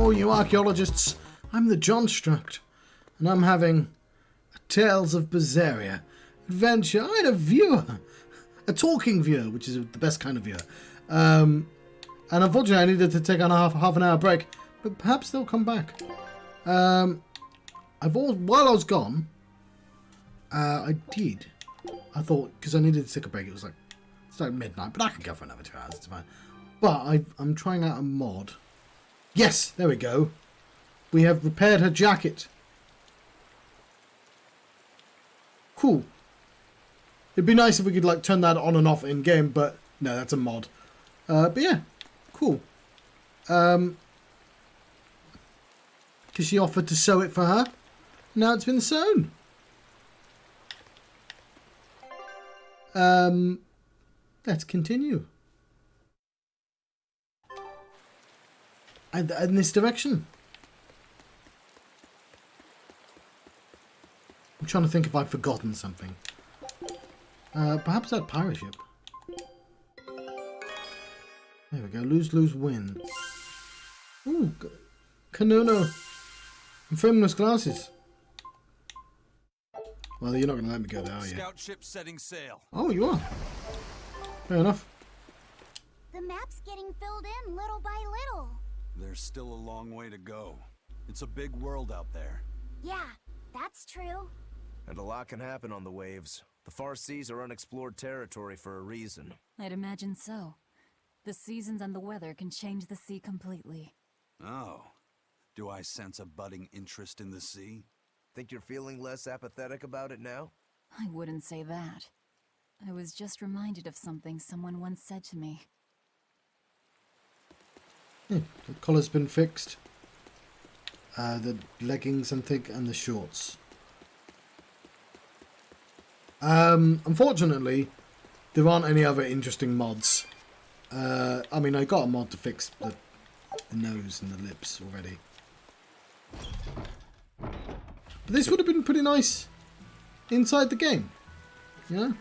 all you archaeologists. I'm the John Struct, and I'm having a Tales of Berseria adventure. I had a viewer, a talking viewer, which is the best kind of viewer. And unfortunately, I needed to take on a half an hour break, but perhaps they'll come back. While I was gone, I thought, because I needed to take a break, it's like midnight, but I can go for another 2 hours, it's fine. But I'm trying out a mod. Yes, there we go. We have repaired her jacket. Cool. It'd be nice if we could like turn that on and off in game, but no, that's a mod. But yeah, cool. Because she offered to sew it for her. Now it's been sewn. Let's continue. And in this direction. I'm trying to think if I've forgotten something. Perhaps that pirate ship. There we go. Lose, lose, win. Ooh, Kanono. And feminist glasses. Well, you're not going to let me go there, are you? Scout ship setting sail. Oh, you are. Fair enough. The map's getting filled in little by little. There's still a long way to go. It's a big world out there. Yeah, that's true. And a lot can happen on the waves. The far seas are unexplored territory for a reason. I'd imagine so. The seasons and the weather can change the sea completely. Oh. Do I sense a budding interest in the sea? Think you're feeling less apathetic about it now? I wouldn't say that. I was just reminded of something someone once said to me. The collar's been fixed. The leggings, I think, and the shorts. Unfortunately, there aren't any other interesting mods. I mean, I got a mod to fix the nose and the lips already. But this would have been pretty nice inside the game. Yeah.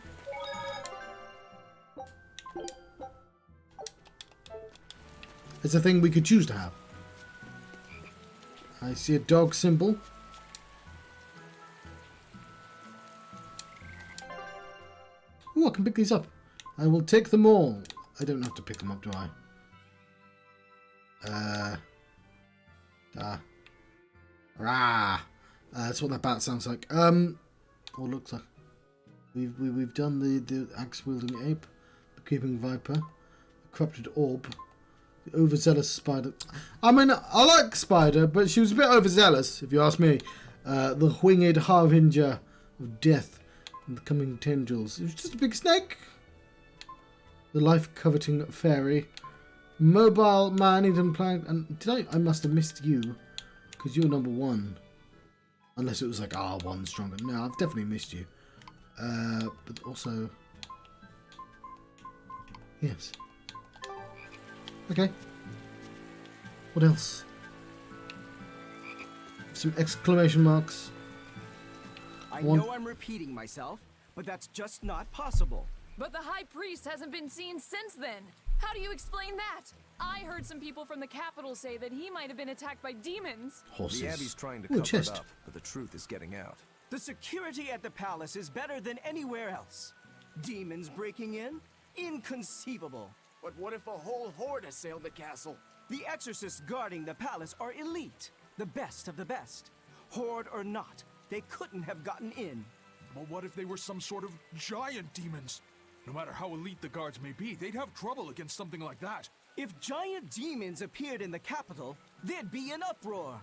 It's a thing we could choose to have. I see a dog symbol. Ooh, I can pick these up. I will take them all. I don't have to pick them up, do I? Rah. That's what that bat sounds like. Or looks like. We've done the axe-wielding ape, the creeping viper, the corrupted orb, the overzealous spider. I mean, I like Spider, but she was a bit overzealous, if you ask me. The winged harbinger of death and the coming tendrils. It was just a big snake. The life-coveting fairy, mobile man-eating plant. And I must have missed you, because you're number 1. Unless it was like R1 stronger. No, I've definitely missed you. But also... Yes. Okay. What else? Some exclamation marks. I know I'm repeating myself, but that's just not possible. But the High Priest hasn't been seen since then. How do you explain that? I heard some people from the capital say that he might have been attacked by demons. Horses. The Abbey's trying to cover it up, but the truth is getting out. The security at the palace is better than anywhere else. Demons breaking in? Inconceivable. But what if a whole horde assailed the castle? The exorcists guarding the palace are elite. The best of the best. Horde or not, they couldn't have gotten in. But what if they were some sort of giant demons? No matter how elite the guards may be, they'd have trouble against something like that. If giant demons appeared in the capital, there'd be an uproar.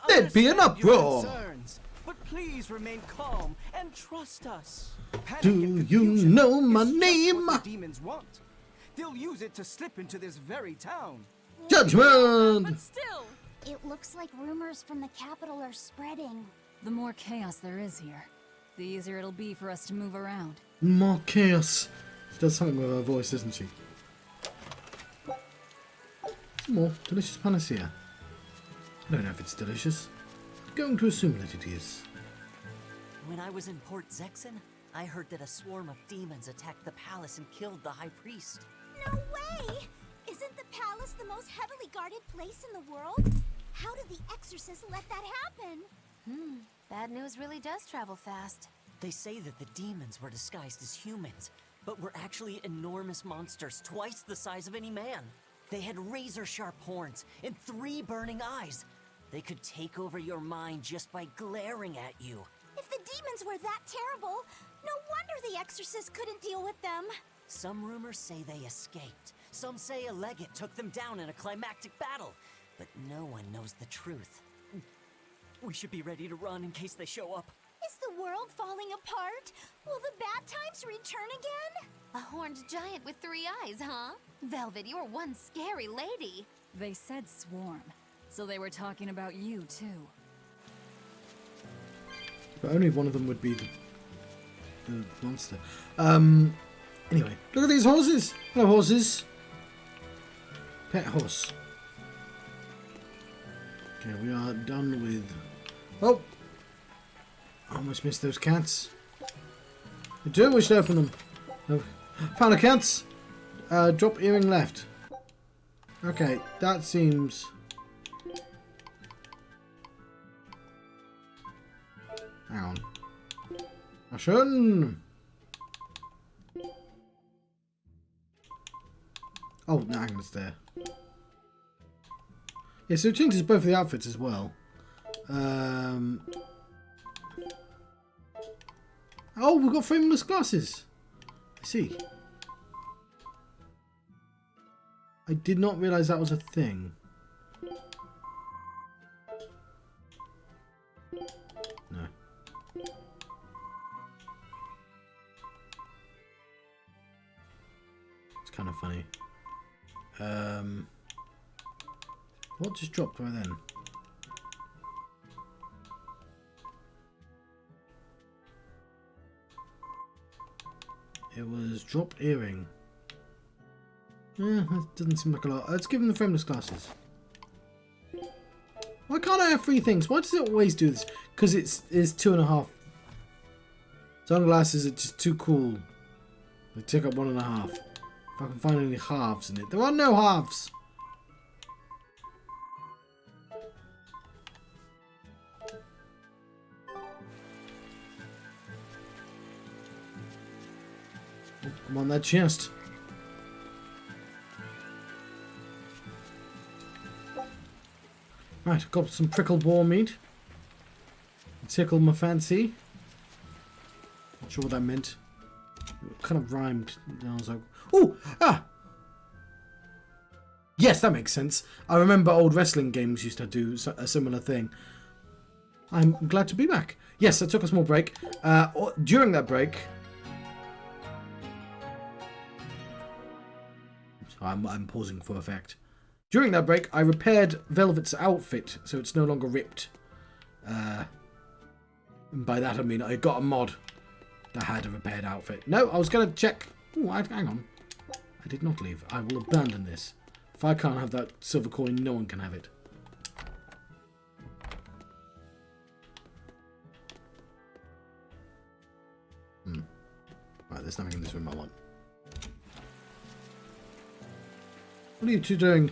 There'd be an uproar. Concerns, but please remain calm and trust us. Panic Do and you confusion know my is just name? what the demons want. They'll use it to slip into this very town. Judgment! But still, It looks like rumors from the capital are spreading. The more chaos there is here, the easier it'll be for us to move around. More chaos. She does something with her voice, doesn't she? Some more delicious panacea. I don't know if it's delicious. I'm going to assume that it is. When I was in Port Zexen, I heard that a swarm of demons attacked the palace and killed the High Priest. No way! Isn't the palace the most heavily guarded place in the world? How did the exorcist let that happen? Bad news really does travel fast. They say that the demons were disguised as humans, but were actually enormous monsters, twice the size of any man. They had razor-sharp horns and 3 burning eyes. They could take over your mind just by glaring at you. If the demons were that terrible, no wonder the exorcist couldn't deal with them. Some rumors say they escaped. Some say a legate took them down in a climactic battle. But no one knows the truth. We should be ready to run in case they show up. Is the world falling apart? Will the bad times return again? A horned giant with 3 eyes, huh? Velvet, you're one scary lady. They said swarm, so they were talking about you, too. But only one of them would be the monster. Anyway, look at these horses. Hello, horses. Pet horse. Okay, we are done with... Oh! I almost missed those cats. I do wish to open them. Oh, found a cat. Drop earring left. Okay, that seems... Hang on. Action! Oh, no, hang on, it's there. Yeah, so it changes both the outfits as well. Oh, we've got frameless glasses. I see. I did not realise that was a thing. No. It's kind of funny. What just dropped right then? It was dropped earring. Yeah, that doesn't seem like a lot. Let's give him the frameless glasses. Why can't I have 3 things? Why does it always do this? Because it's 2.5. Sunglasses are just too cool. They take up 1.5. If I can find any halves in it. There are no halves! Oh, come on, that chest. Right, got some prickled boar meat. Tickled my fancy. Not sure what that meant. It kind of rhymed. And I was like, oh! Ah! Yes, that makes sense. I remember old wrestling games used to do a similar thing. I'm glad to be back. Yes, I took a small break. During that break... I'm pausing for effect. During that break, I repaired Velvet's outfit, so it's no longer ripped. And by that I mean I got a mod that had a repaired outfit. No, I was going to check... Oh, hang on. I did not leave. I will abandon this. If I can't have that silver coin, no one can have it. Right, there's nothing in this room I want. What are you two doing?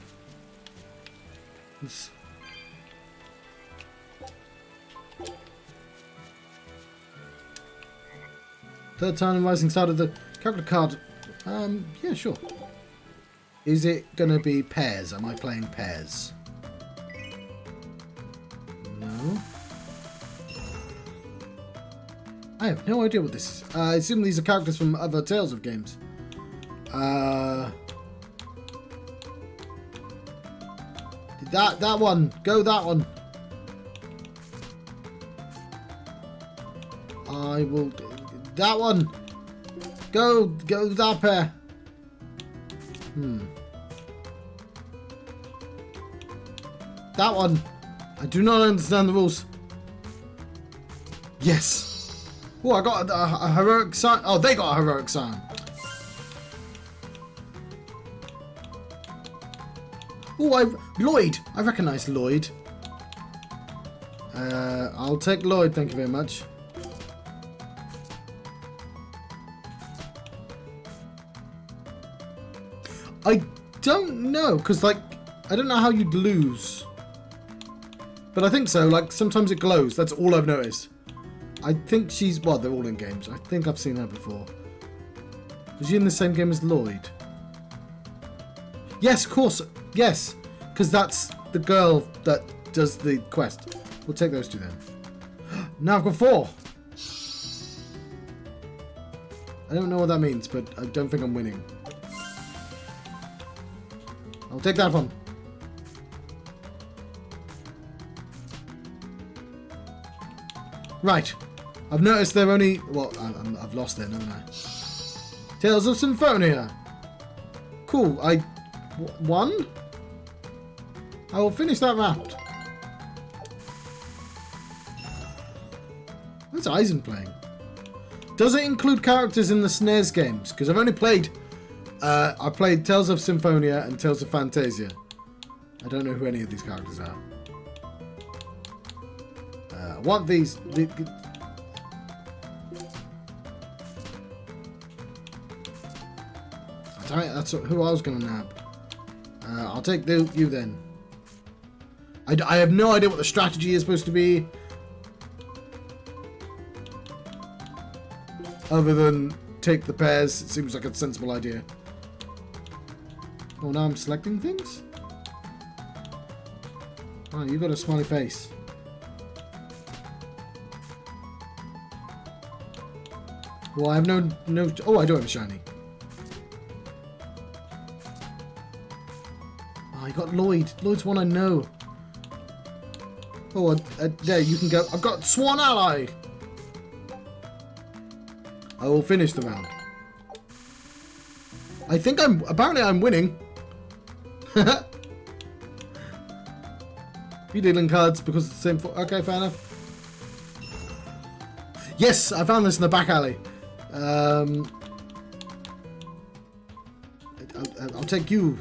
This... Third time in Rising Star of the character card. Yeah, sure. Is it going to be pairs? Am I playing pairs? No. I have no idea what this is. I assume these are characters from other Tales of games. That one. Go that one. I will... That one. Go that pair. That one. I do not understand the rules. Yes. Oh, I got a heroic sign. Oh, they got a heroic sign. Oh, Lloyd. I recognise Lloyd. I'll take Lloyd, thank you very much. I don't know, because, like, I don't know how you'd lose. But I think so. Like, sometimes it glows. That's all I've noticed. I think she's... Well, they're all in games. I think I've seen her before. Was she in the same game as Lloyd? Yes, of course. Yes. Because that's the girl that does the quest. We'll take those two then. Now I've got 4. I don't know what that means, but I don't think I'm winning. I'll take that one. Right. I've noticed they're only... Well, I've lost it, haven't I? Tales of Symphonia. Cool. I won? I will finish that round. What's Eisen playing? Does it include characters in the SNES games? Because I've only played... I played Tales of Symphonia and Tales of Fantasia. I don't know who any of these characters are. I want these... That's who I was going to nab. I'll take you then. I have no idea what the strategy is supposed to be. Other than take the pairs, it seems like a sensible idea. Oh, now I'm selecting things? Oh, you got a smiley face. Well, I have no... Oh, I do have a shiny. Oh, you got Lloyd. Lloyd's one I know. Oh, there, you can go. I've got Swan Ally. I will finish the round. I think apparently I'm winning. You dealing cards because it's the same... Okay, fair enough. Yes, I found this in the back alley. I'll take you.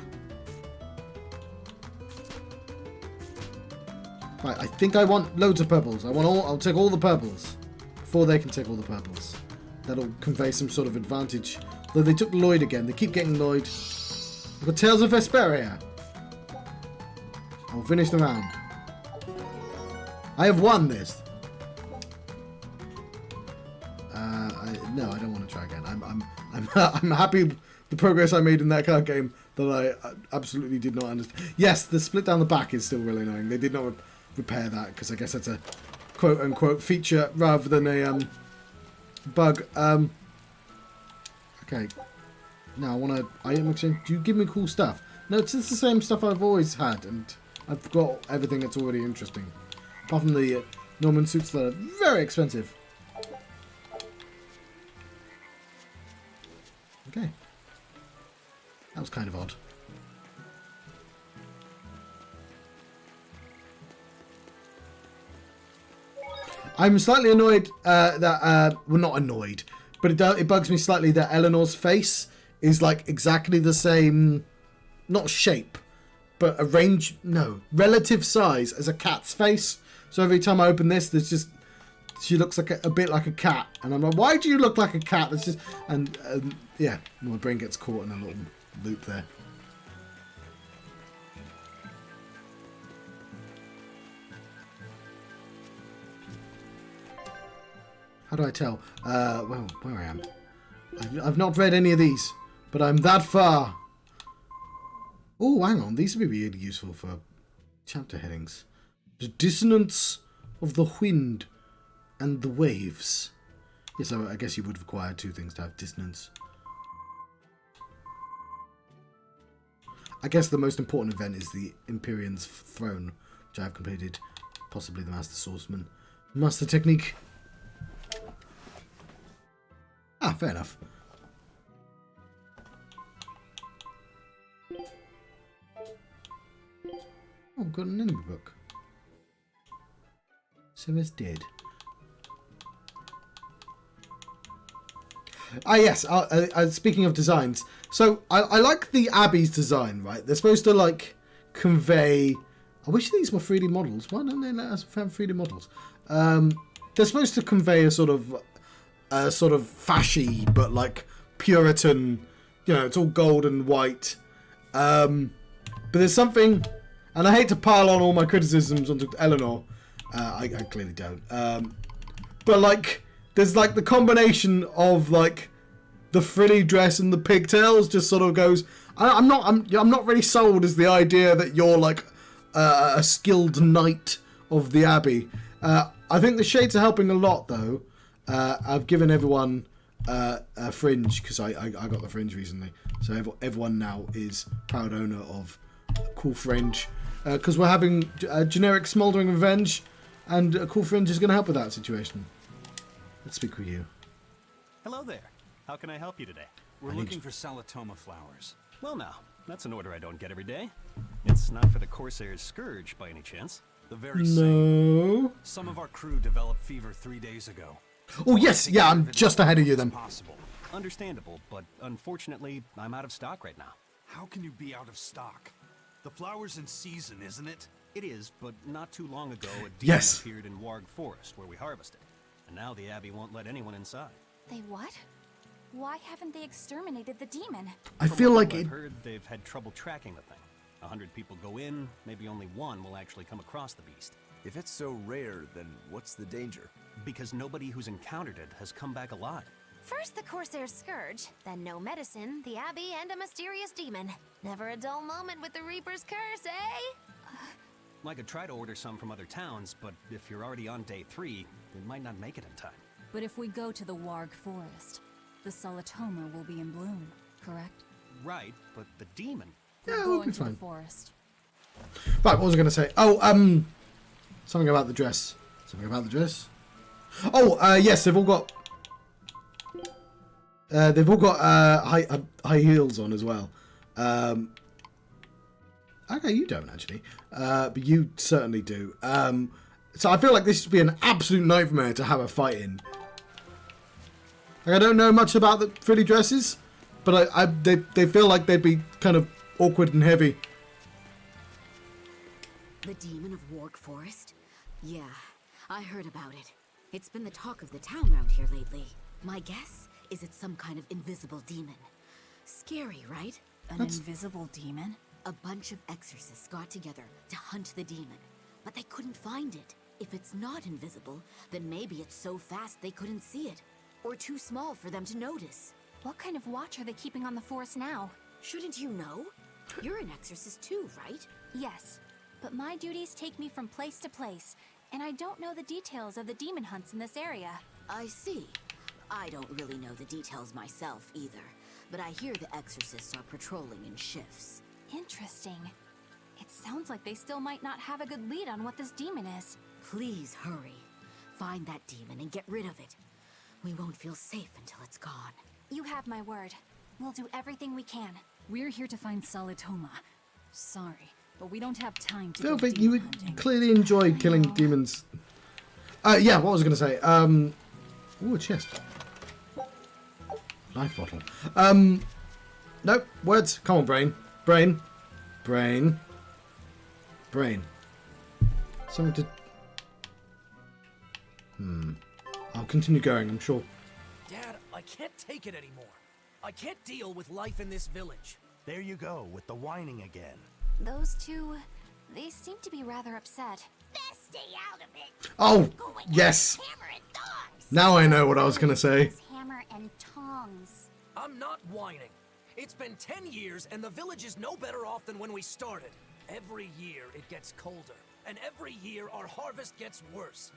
Right, I think I want loads of purples. I'll take all the purples before they can take all the purples. That'll convey some sort of advantage. Though they took Lloyd again. They keep getting Lloyd. I've got Tales of Berseria. I'll finish the round. I have won this. No, I don't want to try again. I'm happy with the progress I made in that card game that I absolutely did not understand. Yes, the split down the back is still really annoying. They did not repair that because I guess that's a quote-unquote feature rather than a bug. Okay. Now I want to item exchange. Do you give me cool stuff? No, it's just the same stuff I've always had, and I've got everything that's already interesting. Apart from the Norman suits that are very expensive. Okay. That was kind of odd. I'm slightly annoyed that... well, not annoyed. But it bugs me slightly that Eleanor's face is like exactly the same... Not shape. But relative size as a cat's face. So every time I open this, there's just... She looks like a bit like a cat. And I'm like, why do you look like a cat? That's just... And yeah, my brain gets caught in a little loop there. How do I tell? Well, where I am. I've not read any of these, but I'm that far. Oh, hang on. These would be really useful for chapter headings. The dissonance of the wind and the waves. Yes, I guess you would require 2 things to have dissonance. I guess the most important event is the Empyrean's Throne, which I have completed. Possibly the Master Swordsman. Master Technique. Ah, fair enough. Oh, I've got an enemy book. So it's dead. Ah, yes. Speaking of designs, so I like the Abbey's design, right? They're supposed to like convey. I wish these were 3D models. Why don't they let us have 3D models? They're supposed to convey a sort of fashy, but like Puritan. You know, it's all gold and white. But there's something And I hate to pile on all my criticisms onto Eleanor. I clearly don't. But like, there's like the combination of like the frilly dress and the pigtails just sort of goes. I'm not really sold as the idea that you're like a skilled knight of the Abbey. I think the shades are helping a lot though. I've given everyone a fringe because I got the fringe recently, so everyone now is proud owner of a cool fringe because we're having a generic smouldering revenge, and a cool fringe is going to help with that situation. Let's speak with you. Hello there. How can I help you today? We're looking for Salatoma flowers. Well now, that's an order I don't get every day. It's not for the Corsair's Scourge by any chance. The very same. No. Some of our crew developed fever 3 days ago. Oh yes, yeah, I'm just ahead of you then. Possible. Understandable, but unfortunately, I'm out of stock right now. How can you be out of stock? The flower's in season, isn't it? It is, but not too long ago, a demon Yes. appeared in Warg Forest where we harvested. And now the Abbey won't let anyone inside. They what? Why haven't they exterminated the demon? I feel like I've it. heard they've had trouble tracking the thing. 100 people go in, maybe only one will actually come across the beast. If it's so rare, then what's the danger? Because nobody who's encountered it has come back alive. First the Corsair's Scourge, then no medicine, the Abbey, and a mysterious demon. Never a dull moment with the Reaper's curse, eh? I could try to order some from other towns, but if you're already on day 3, we might not make it in time. But if we go to the Warg Forest, the Salatoma will be in bloom, correct? Right, but the demon... Yeah, We're we'll going be to the fine. forest. Right, what was I going to say? Oh, something about the dress. Something about the dress. Oh, yes, they've all got high heels on as well. Okay, you don't actually, but you certainly do. So I feel like this would be an absolute nightmare to have a fight in. Like, I don't know much about the frilly dresses, but they feel like they'd be kind of awkward and heavy. The demon of Warg Forest? Yeah, I heard about it. It's been the talk of the town around here lately. My guess is it's some kind of invisible demon. Scary, right? An invisible demon? A bunch of exorcists got together to hunt the demon, but they couldn't find it. If it's not invisible, then maybe it's so fast they couldn't see it, or too small for them to notice. What kind of watch are they keeping on the forest now? Shouldn't you know? You're an exorcist too, right? Yes, but my duties take me from place to place, and I don't know the details of the demon hunts in this area. I see. I don't really know the details myself either, but I hear the exorcists are patrolling in shifts. Interesting. It sounds like they still might not have a good lead on what this demon is. Please hurry. Find that demon and get rid of it. We won't feel safe until it's gone. You have my word. We'll do everything we can. We're here to find Salatoma. Sorry, but we don't have time to Phil, go you would hunting. clearly enjoy killing demons. Yeah, what was I going to say? Ooh, a chest. Life bottle. Nope, words. Come on, brain. Brain. Brain. Brain. Something to... I'll continue going, I'm sure. Dad, I can't take it anymore. I can't deal with life in this village. There you go, with the whining again. Those two, they seem to be rather upset. Best stay out of it. Oh, yes. Hammer and tongs. Now I know what I was going to say. Hammer and tongs. I'm not whining. It's been 10 years and the village is no better off than when we started. Every year it gets colder, and every year our harvest gets worse.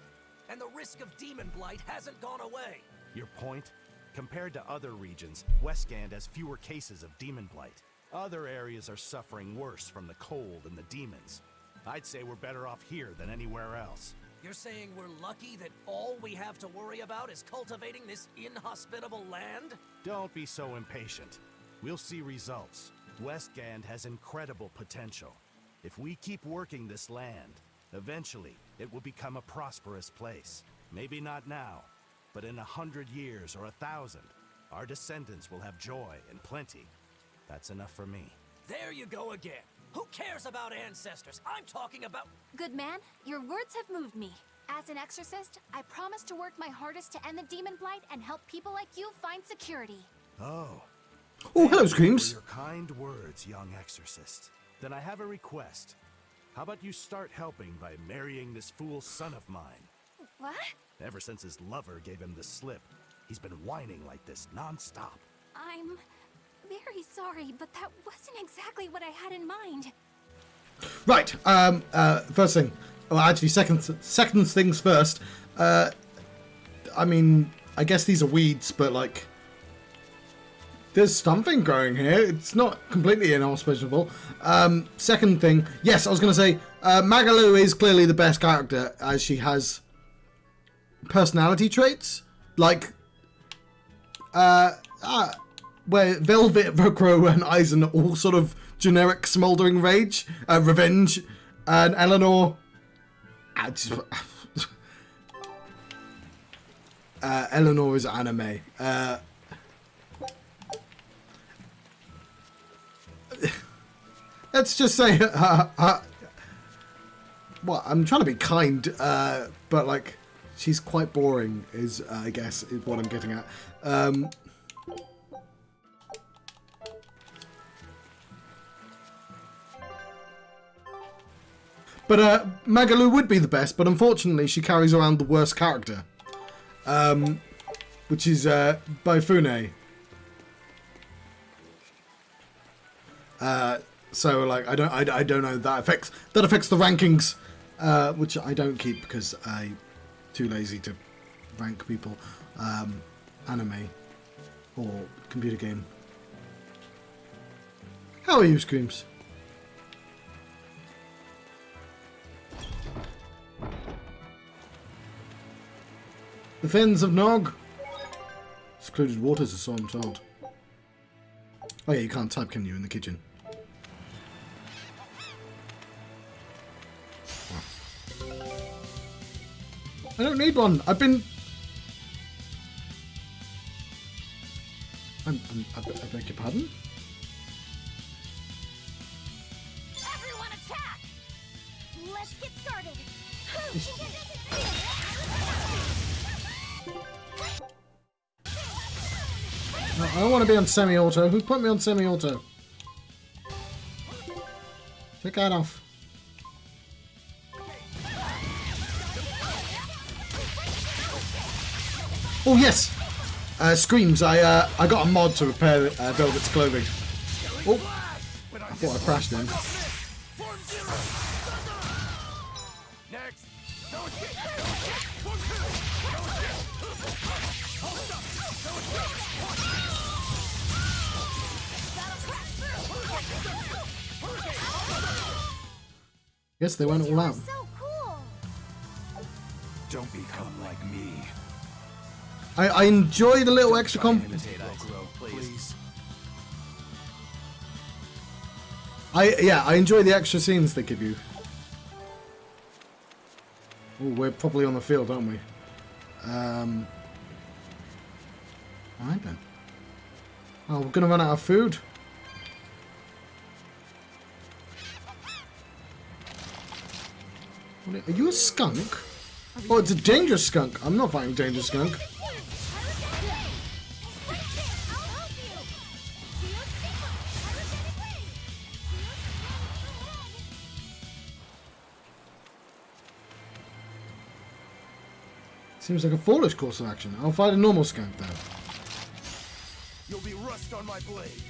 And the risk of demon blight hasn't gone away. Your point? Compared to other regions, Westgand has fewer cases of demon blight. Other areas are suffering worse from the cold and the demons. I'd say we're better off here than anywhere else. You're saying we're lucky that all we have to worry about is cultivating this inhospitable land? Don't be so impatient. We'll see results. Westgand has incredible potential. If we keep working this land, eventually it will become a prosperous place. Maybe not now, but in 100 years or 1,000, our descendants will have joy and plenty. That's enough for me. There you go again. Who cares about ancestors? I'm talking about... Good man, your words have moved me. As an exorcist, I promise to work my hardest to end the demon blight and help people like you find security. Oh. Oh, hello, Thank you Screams. for your kind words, young exorcist. Then I have a request. How about you start helping by marrying this fool son of mine? What? Ever since his lover gave him the slip, he's been whining like this non-stop. I'm very sorry, but that wasn't exactly what I had in mind. Right. First thing. Well, actually, second things first. I mean, I guess these are weeds, but like, there's something growing here. It's not completely inhospitable. Second thing, yes, I was going to say, Magalu is clearly the best character, as she has personality traits like where Velvet, Rocro, and Eisen are all sort of generic smoldering rage, revenge, and Eleanor. Eleanor is anime. Let's just say, well, I'm trying to be kind, but like, she's quite boring, is I guess is what I'm getting at. But Magalu would be the best, but unfortunately she carries around the worst character, which is Baifune. So like I don't know, that affects the rankings, which I don't keep because I'm too lazy to rank people, anime or computer game. How are you, Screams? The Fens of Nog. Secluded waters, so I'm told. Oh yeah, you can't type, can you, in the kitchen? I don't need one. I've been... I beg your pardon? Everyone attack! Let's get started. I don't want to be on semi-auto. Who put me on semi-auto? Take that off. Oh yes! Screams, I got a mod to repair Velvet's clothing. Oh! I thought I crashed him. Yes, they went all out. So cool. Don't become like me. I enjoy the little extra Please. I enjoy the extra scenes they give you. Oh, we're probably on the field, aren't we? Alright then. Oh, we're gonna run out of food. Are you a skunk? Oh, it's a dangerous skunk. I'm not fighting a dangerous skunk. Seems like a foolish course of action. I'll fight a normal skunk though. You'll be rust on my blade.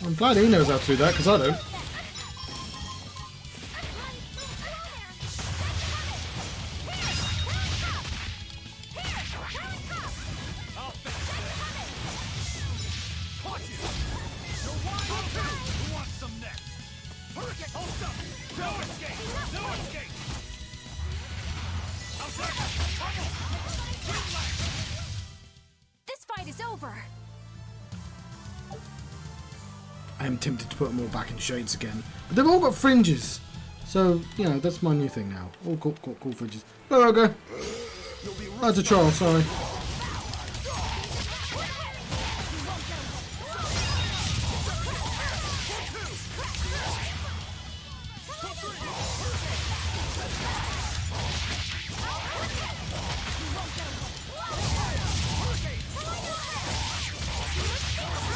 I'm glad he knows how to do that, because I don't. This fight is over. I am tempted to put them all back in shades again. But they've all got fringes. So, you know, that's my new thing now. All cool fringes. Hello, Rogo. That's a troll, sorry.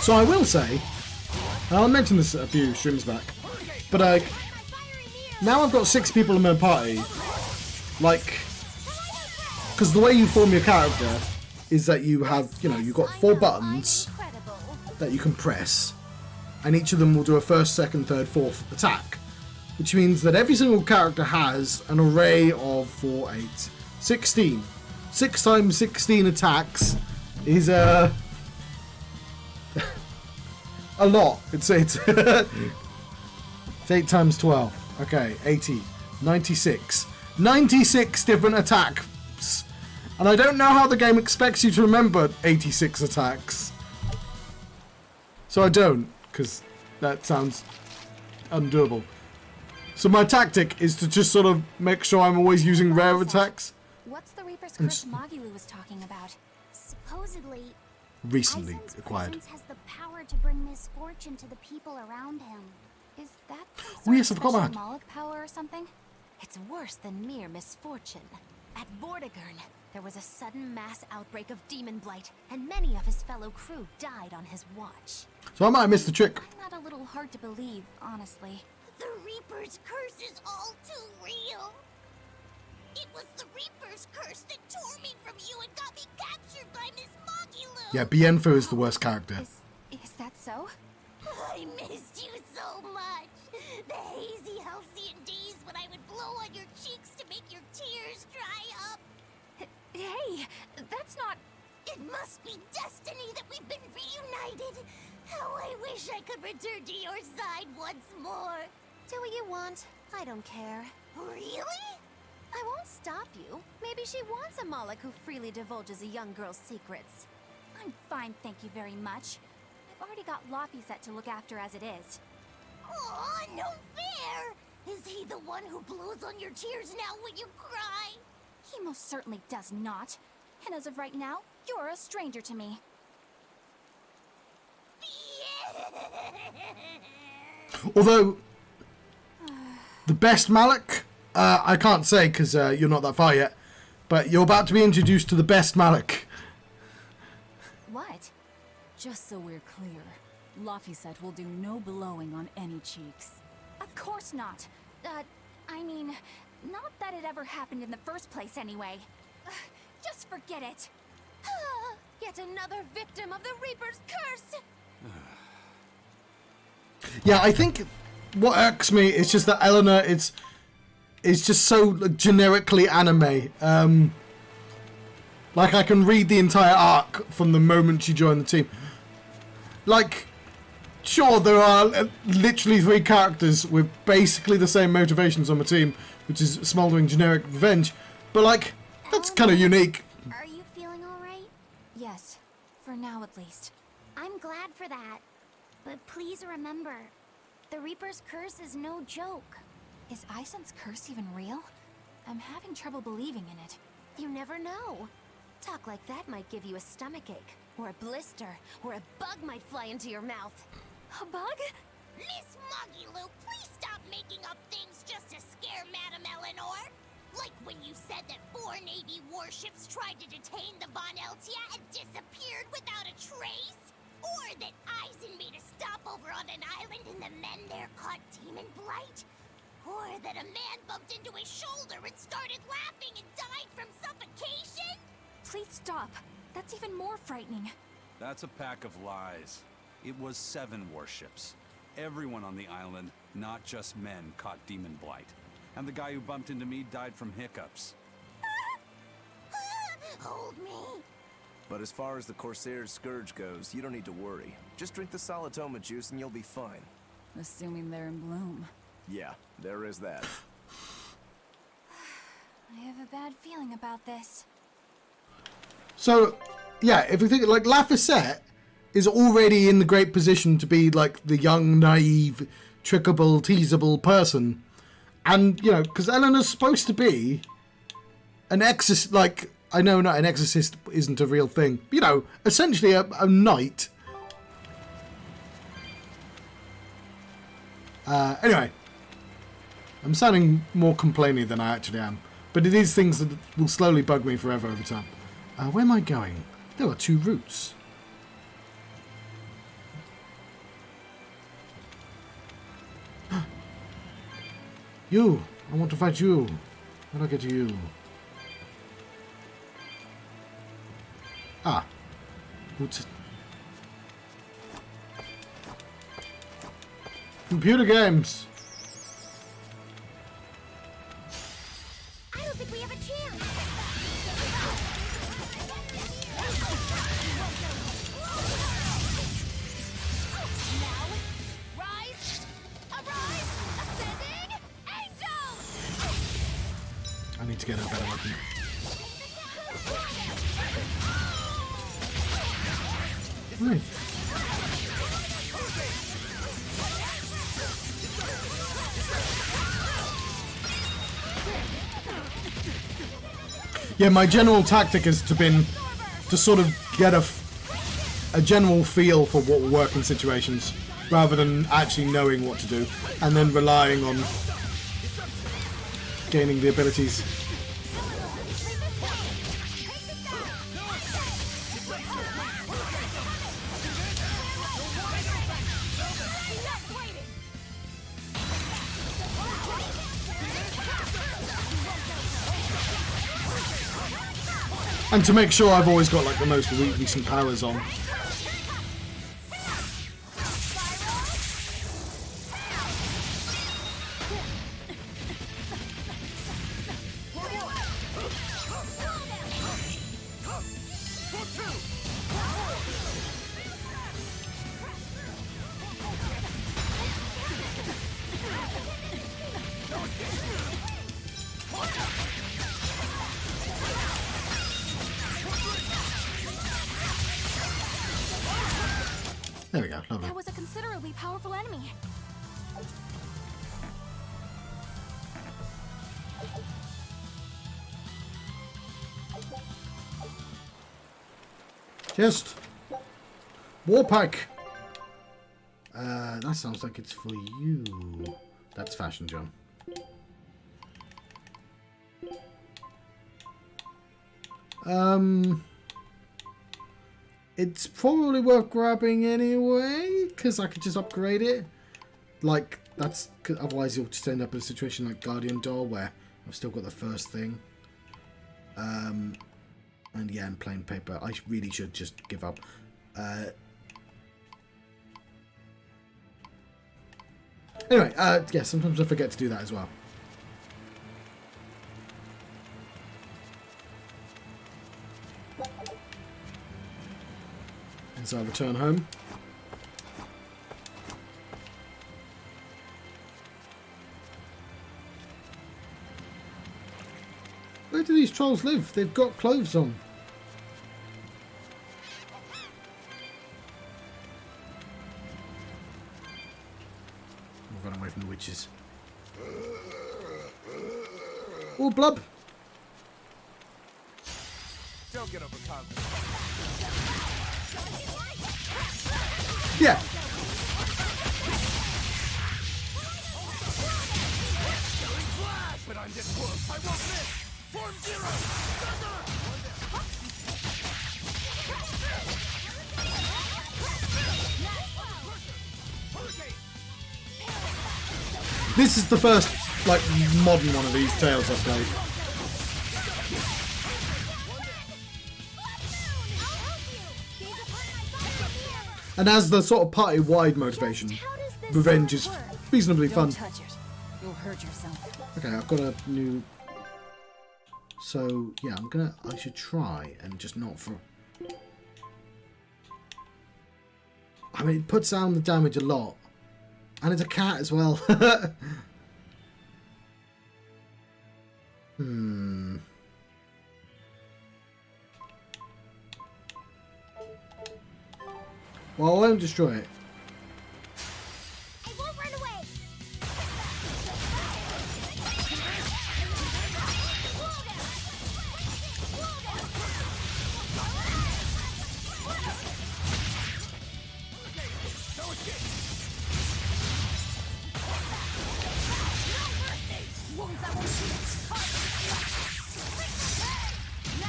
So I will say, and I'll mention this a few streams back, but now I've got 6 people in my party, like, because the way you form your character is that you have, you've got 4 buttons that you can press, and each of them will do a first, second, third, fourth attack, which means that every single character has an array of 4, 8, 16. 6 times 16 attacks is a lot. It's 8 times 12. Okay, 80, 96. 96 different attacks. And I don't know how the game expects you to remember 86 attacks. So I don't, because that sounds undoable. So my tactic is to just sort of make sure I'm always using rare attacks. What's the Reaper's Curse Mogulu was talking about? Supposedly, Recently acquired. Presence has the power to bring misfortune to the people around him. Is that Oh yes, I forgot special that. Moloch power or something? It's worse than mere misfortune. At Vortigern, there was a sudden mass outbreak of demon blight, and many of his fellow crew died on his watch. So I might have missed the trick. I'm not a little hard to believe, honestly. The Reaper's curse is all too real. It was the Reaper's curse that tore me from you and got me captured by Miss Mogulu. Yeah, Bienfo is the worst character. Is that so? I missed you so much. The hazy halcyon days when I would blow on your cheeks to make your tears dry up. Hey, that's not... It must be destiny that we've been reunited. How I wish I could return to your side once more. Do what you want. I don't care. Really? I won't stop you. Maybe she wants a Moloch who freely divulges a young girl's secrets. I'm fine, thank you very much. I've already got Loppy set to look after as it is. Aw, no fair! Is he the one who blows on your tears now when you cry? He most certainly does not. And as of right now, you're a stranger to me. Although, the best Malik, I can't say because you're not that far yet, but you're about to be introduced to the best Malik. What? Just so we're clear, Laphicet will do no blowing on any cheeks. Of course not. I mean, not that it ever happened in the first place anyway. Just forget it. Yet another victim of the Reaper's curse! Yeah, I think what irks me is just that Eleanor is just so generically anime. Like I can read the entire arc from the moment she joined the team. Like, sure, there are literally 3 characters with basically the same motivations on the team, which is smoldering generic revenge, but like, that's kind of unique. Are you feeling alright? Yes, for now at least. I'm glad for that. But please remember, the Reaper's curse is no joke. Is Isen's curse even real? I'm having trouble believing in it. You never know. Talk like that might give you a stomachache, or a blister, or a bug might fly into your mouth. A bug? Miss Mogulu, please stop making up things just to scare Madame Eleanor. Like when you said that 4 Navy warships tried to detain the Von Eltia and disappeared without a trace? Or that Eisen made a stopover on an island and the men there caught demon blight? Or that a man bumped into his shoulder and started laughing and died from suffocation? Please stop. That's even more frightening. That's a pack of lies. It was 7 warships. Everyone on the island, not just men, caught demon blight. And the guy who bumped into me died from hiccups. Hold me. But as far as the Corsair's Scourge goes, you don't need to worry. Just drink the Solitoma juice and you'll be fine. Assuming they're in bloom. Yeah, there is that. I have a bad feeling about this. So, yeah, if we think, like, Laphicet is already in the great position to be, like, the young, naive, trickable, teasable person. And, you know, because Eleanor's supposed to be an exorcist, like, I know not an exorcist isn't a real thing, but, you know, essentially a knight. Anyway, I'm sounding more complaining than I actually am, but it is things that will slowly bug me forever over time. Where am I going? There are 2 routes. You! I want to fight you! How do I get to you? Ah. Gut. Computer games! I don't think we have a chance. Now, rise, arise, ascending, angels! I need to get a better weapon. Right. Yeah, my general tactic has been to sort of get a general feel for what will work in situations, rather than actually knowing what to do, and then relying on gaining the abilities. And to make sure I've always got like the most recent powers on. There we go, lovely. That was a considerably powerful enemy. Just Warpack. That sounds like it's for you. That's fashion, John. It's probably worth grabbing anyway, because I could just upgrade it. Like, that's... Otherwise you'll just end up in a situation like Guardian Doll, where I've still got the first thing. And yeah, in plain paper. I really should just give up. Anyway, yeah, sometimes I forget to do that as well. As I return home. Where do these trolls live? They've got clothes on. I'll run away from the witches. Oh, blub! Don't get overconfident. Yeah. But I'm this close. I won't miss. Form zero. This is the first, like, modern one of these Tales I've played. And as the sort of party-wide motivation, revenge is reasonably fun. Don't touch it. You'll hurt yourself. Okay, I've got a new... So, yeah, I should try and just not for... I mean, it puts down the damage a lot. And it's a cat as well. Well, I won't destroy it. I won't run away.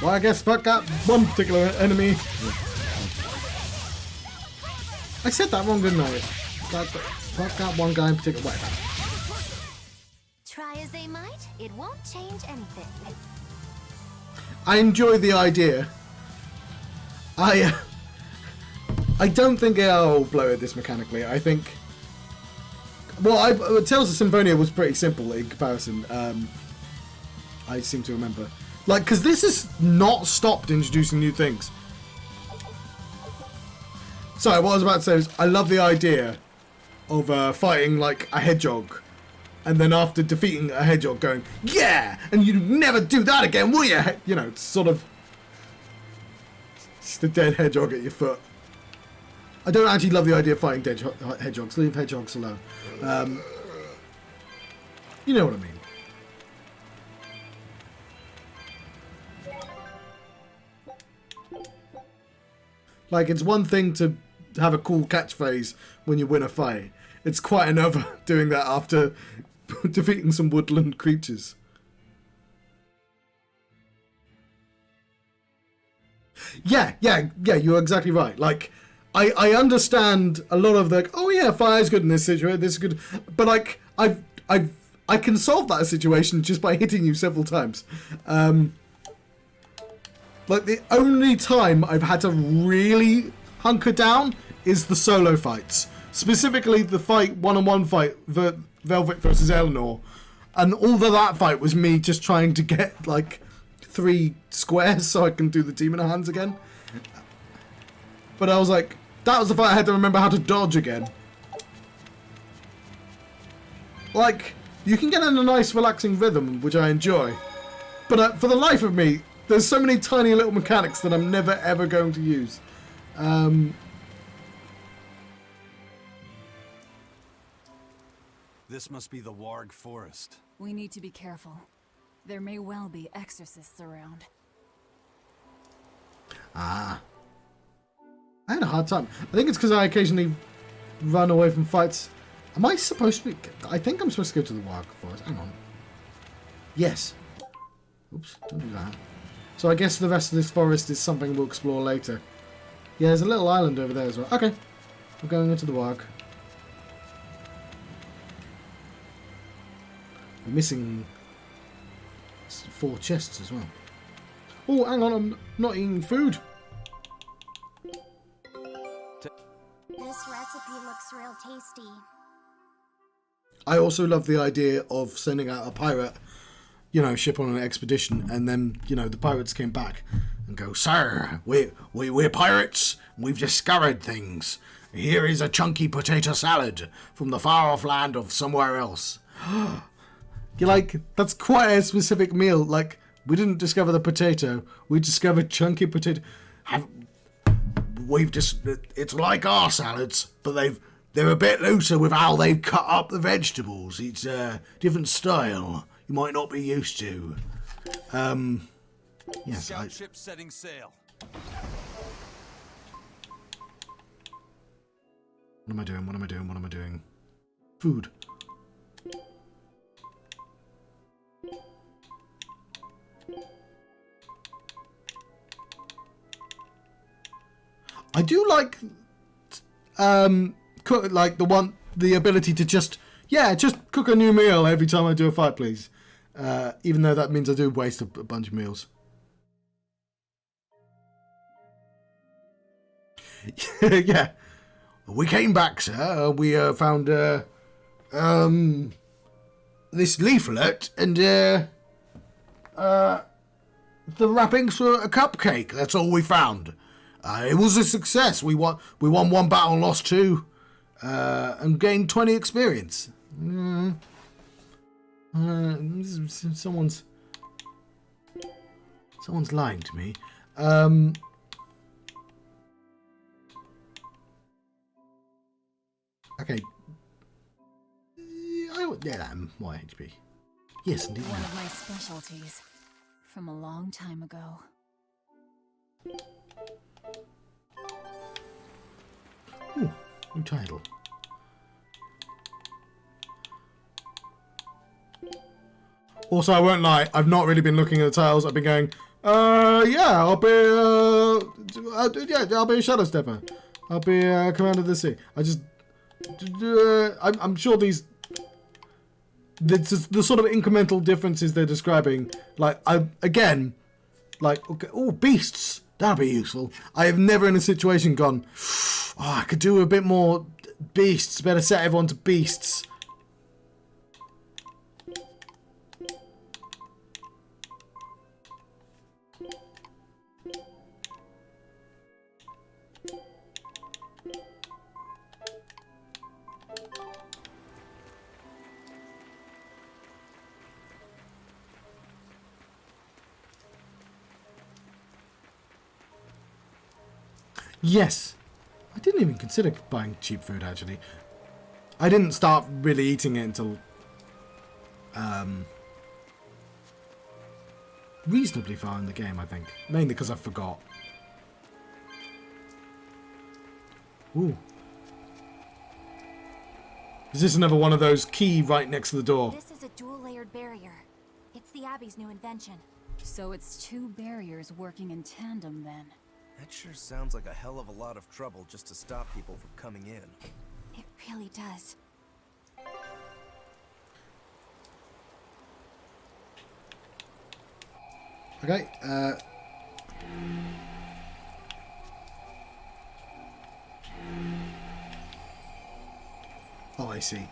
Well, I guess fuck that one particular enemy. I said that wrong, didn't I? Fuck that one guy in particular. Whatever. Try It won't change anything. I enjoy the idea. I don't think I'll blow at this mechanically. I think... Well, Tales of Symphonia was pretty simple in comparison. I seem to remember. Like, because this has not stopped introducing new things. Sorry, what I was about to say is I love the idea of fighting, like, a hedgehog. And then after defeating a hedgehog going, yeah! And you'd never do that again, will you? You know, it's sort of... Just a dead hedgehog at your foot. I don't actually love the idea of fighting dead hedgehogs. Leave hedgehogs alone. You know what I mean. Like, it's one thing to have a cool catchphrase when you win a fight. It's quite another doing that after defeating some woodland creatures. Yeah, you're exactly right. Like, I understand a lot of the, oh yeah, fire's good in this situation, this is good. But, like, I can solve that situation just by hitting you several times. Like, the only time I've had to really hunker down is the solo fights. Specifically, the one-on-one fight, the Velvet versus Eleanor. And all of that fight was me just trying to get, like, 3 squares so I can do the demon hands again. But I was like, that was the fight I had to remember how to dodge again. Like, you can get in a nice relaxing rhythm, which I enjoy. But for the life of me, there's so many tiny little mechanics that I'm never ever going to use. This must be the Warg Forest. We need to be careful. There may well be exorcists around. Ah. I had a hard time. I think it's because I occasionally run away from fights. Am I supposed to be... I think I'm supposed to go to the Warg Forest. Hang on. Yes. Oops, don't do that. So I guess the rest of this forest is something we'll explore later. Yeah, there's a little island over there as well. Okay. We're going into the Warg. We're missing 4 chests as well. Oh, hang on, I'm not eating food. This recipe looks real tasty. I also love the idea of sending out a pirate, you know, ship on an expedition, and then, you know, the pirates came back and go, "Sir, we're pirates. We've discovered things. Here is a chunky potato salad from the far-off land of somewhere else." You're like, that's quite a specific meal. Like, we didn't discover the potato. We discovered chunky potato. It's like our salads, but they're a bit looser with how they've cut up the vegetables. It's a different style you might not be used to. Yes. Scout ship setting sail. What am I doing? What am I doing? What am I doing? Food. I do like, the ability to just cook a new meal every time I do a fight, please. Even though that means I do waste a bunch of meals. Yeah. We came back, sir. We found this leaflet and the wrappings for a cupcake. That's all we found. It was a success. We won 1 battle, lost 2, and gained 20 experience. Someone's lying to me. Okay. More HP. Yes, indeed. One of my specialties from a long time ago. Ooh, new title. Also, I won't lie, I've not really been looking at the titles. I've been going, yeah, I'll be a Shadow Stepper. I'll be Commander of the Sea. I'm sure these the sort of incremental differences they're describing. Like, okay, oh, beasts. That'll be useful. I have never in a situation gone, oh, I could do a bit more beasts. Better set everyone to beasts. Yes. I didn't even consider buying cheap food, actually. I didn't start really eating it until reasonably far in the game, I think. Mainly because I forgot. Ooh. Is this another one of those key right next to the door? This is a dual-layered barrier. It's the Abbey's new invention. So it's two barriers working in tandem, then. That sure sounds like a hell of a lot of trouble just to stop people from coming in. It really does. Okay, oh, I see.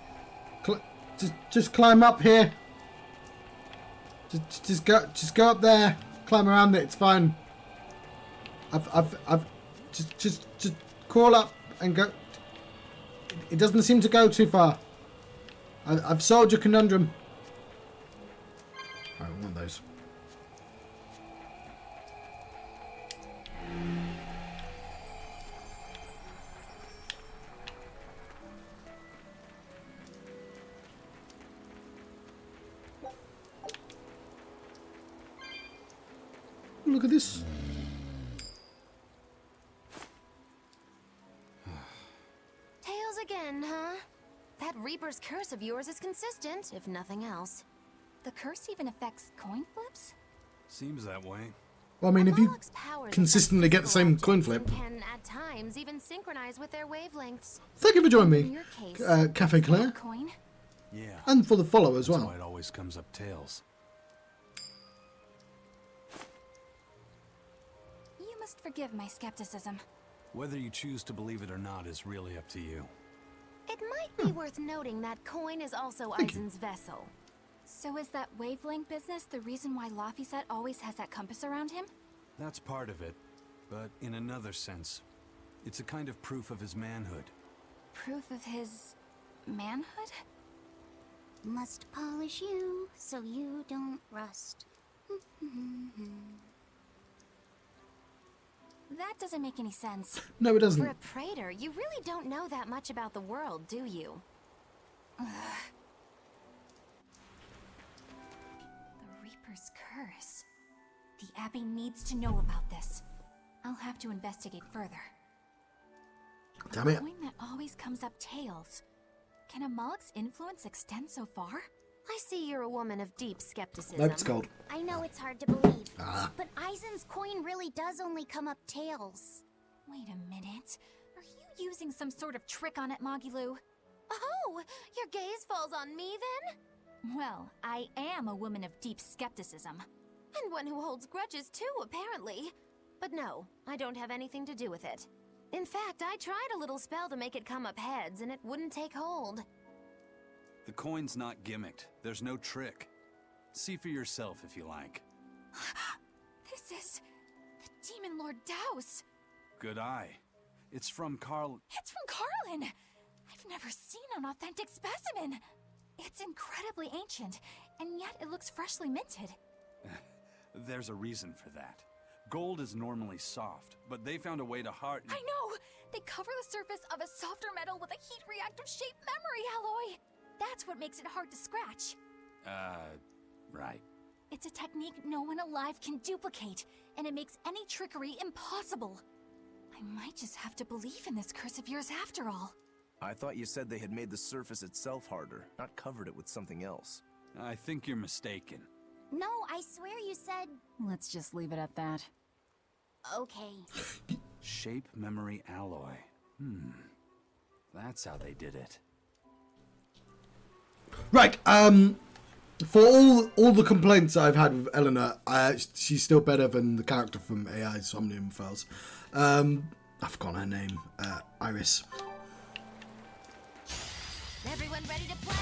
Just climb up here. Just go up there. Climb around it. It's fine. I've just crawl up and go. It doesn't seem to go too far. I've solved your conundrum. Alright, one of those. Look at this. Tails again, huh? That Reaper's curse of yours is consistent, if nothing else. The curse even affects coin flips? Seems that way. Well, I mean, if you consistently get the same coin flip. Can at times even synchronize with their wavelengths. Thank you for joining me, In your case, Cafe Claire. Coin? Yeah. And for the follow as well. That's why it always comes up tails. You must forgive my skepticism. Whether you choose to believe it or not is really up to you. It might be worth noting that coin is also Eisen's vessel. So is that wavelength business the reason why Laphicet always has that compass around him? That's part of it, but in another sense, it's a kind of proof of his manhood. Proof of his manhood? Must polish you so you don't rust. That doesn't make any sense. No, it doesn't. For a praetor, you really don't know that much about the world, do you? Ugh. The Reaper's curse. The Abbey needs to know about this. I'll have to investigate further. Damn it. A coin that always comes up tails. Can a Moloch's influence extend so far? I see you're a woman of deep skepticism. Nope, it's gold. I know it's hard to believe, Ah. but Eisen's coin really does only come up tails. Wait a minute. Are you using some sort of trick on it, Magilu? Oh, your gaze falls on me then? Well, I am a woman of deep skepticism. And one who holds grudges too, apparently. But no, I don't have anything to do with it. In fact, I tried a little spell to make it come up heads, and it wouldn't take hold. The coin's not gimmicked. There's no trick. See for yourself if you like. This is the Demon Lord Daus. Good eye. It's from Carl. It's from Carlin. I've never seen an authentic specimen. It's incredibly ancient, and yet it looks freshly minted. There's a reason for that. Gold is normally soft, but they found a way to harden. I know! They cover the surface of a softer metal with a heat-reactive shaped memory alloy. That's what makes it hard to scratch. Right. It's a technique no one alive can duplicate, and it makes any trickery impossible. I might just have to believe in this curse of yours after all. I thought you said they had made the surface itself harder, not covered it with something else. I think you're mistaken. No, I swear you said... Let's just leave it at that. Okay. Shape memory alloy. That's how they did it. Right. For all the complaints I've had with Eleanor, she's still better than the character from AI Somnium Files. I've forgotten her name. Iris. Everyone ready to play?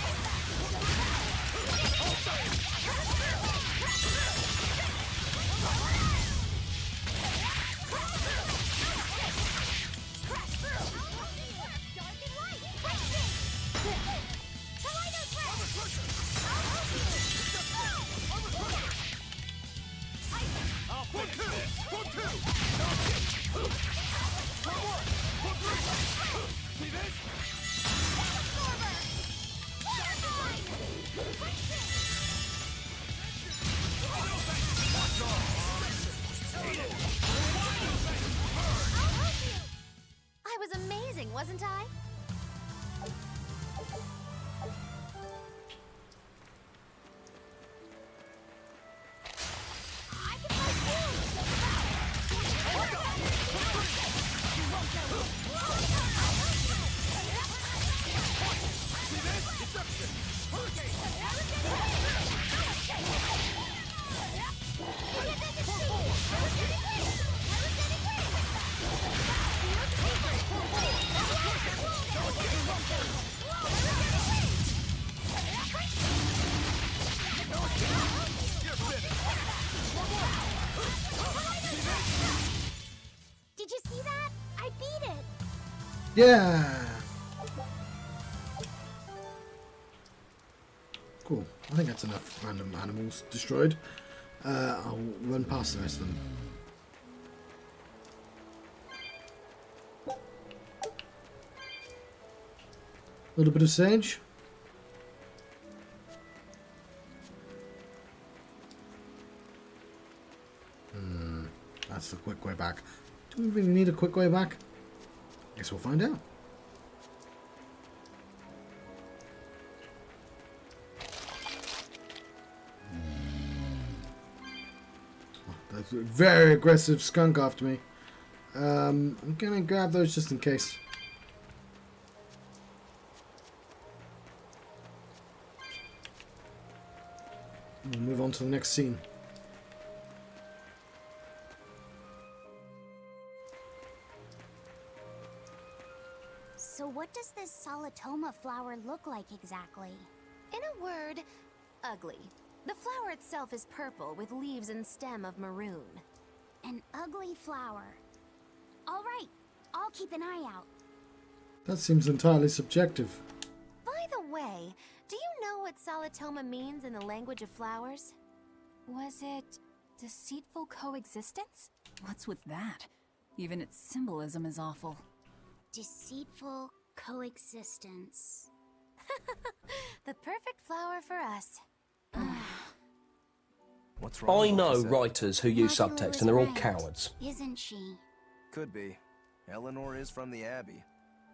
I was amazing, wasn't I? Did you see that? I beat it. Yeah. Cool. I think that's enough random animals destroyed. I'll run past the rest of them. A little bit of sage. That's the quick way back. Do we really need a quick way back? Guess we'll find out. Oh, that's a very aggressive skunk after me. I'm gonna grab those just in case. We'll move on to the next scene. So what does this solitoma flower look like exactly? In a word, ugly. The flower itself is purple with leaves and stem of maroon. An ugly flower. All right, I'll keep an eye out. That seems entirely subjective. By the way, do you know what solitoma means in the language of flowers? Was it deceitful coexistence? What's with that? Even its symbolism is awful. Deceitful coexistence. The perfect flower for us. What's wrong? I know Officer? writers who use Maggie subtext is and they're all right, cowards. Isn't she? Could be. Eleanor is from the Abbey.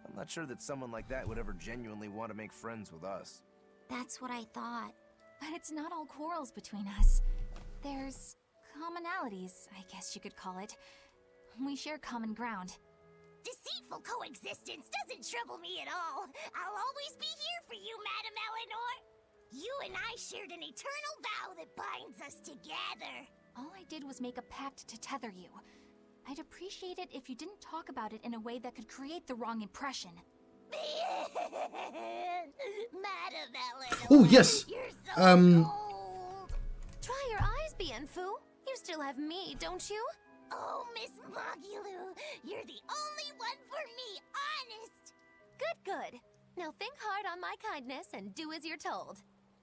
I'm not sure that someone like that would ever genuinely want to make friends with us. That's what I thought. But it's not all quarrels between us. There's commonalities, I guess you could call it. We share common ground. Deceitful coexistence doesn't trouble me at all. I'll always be here for you, Madam Eleanor. You and I shared an eternal vow that binds us together. All I did was make a pact to tether you. I'd appreciate it if you didn't talk about it in a way that could create the wrong impression. Madam Eleanor. Oh, yes. You're so cold. Try your eyes, Bienfu. You still have me, don't you? Oh, Miss Magilu, you're the only one for me, honest. Good. Now think hard on my kindness and do as you're told.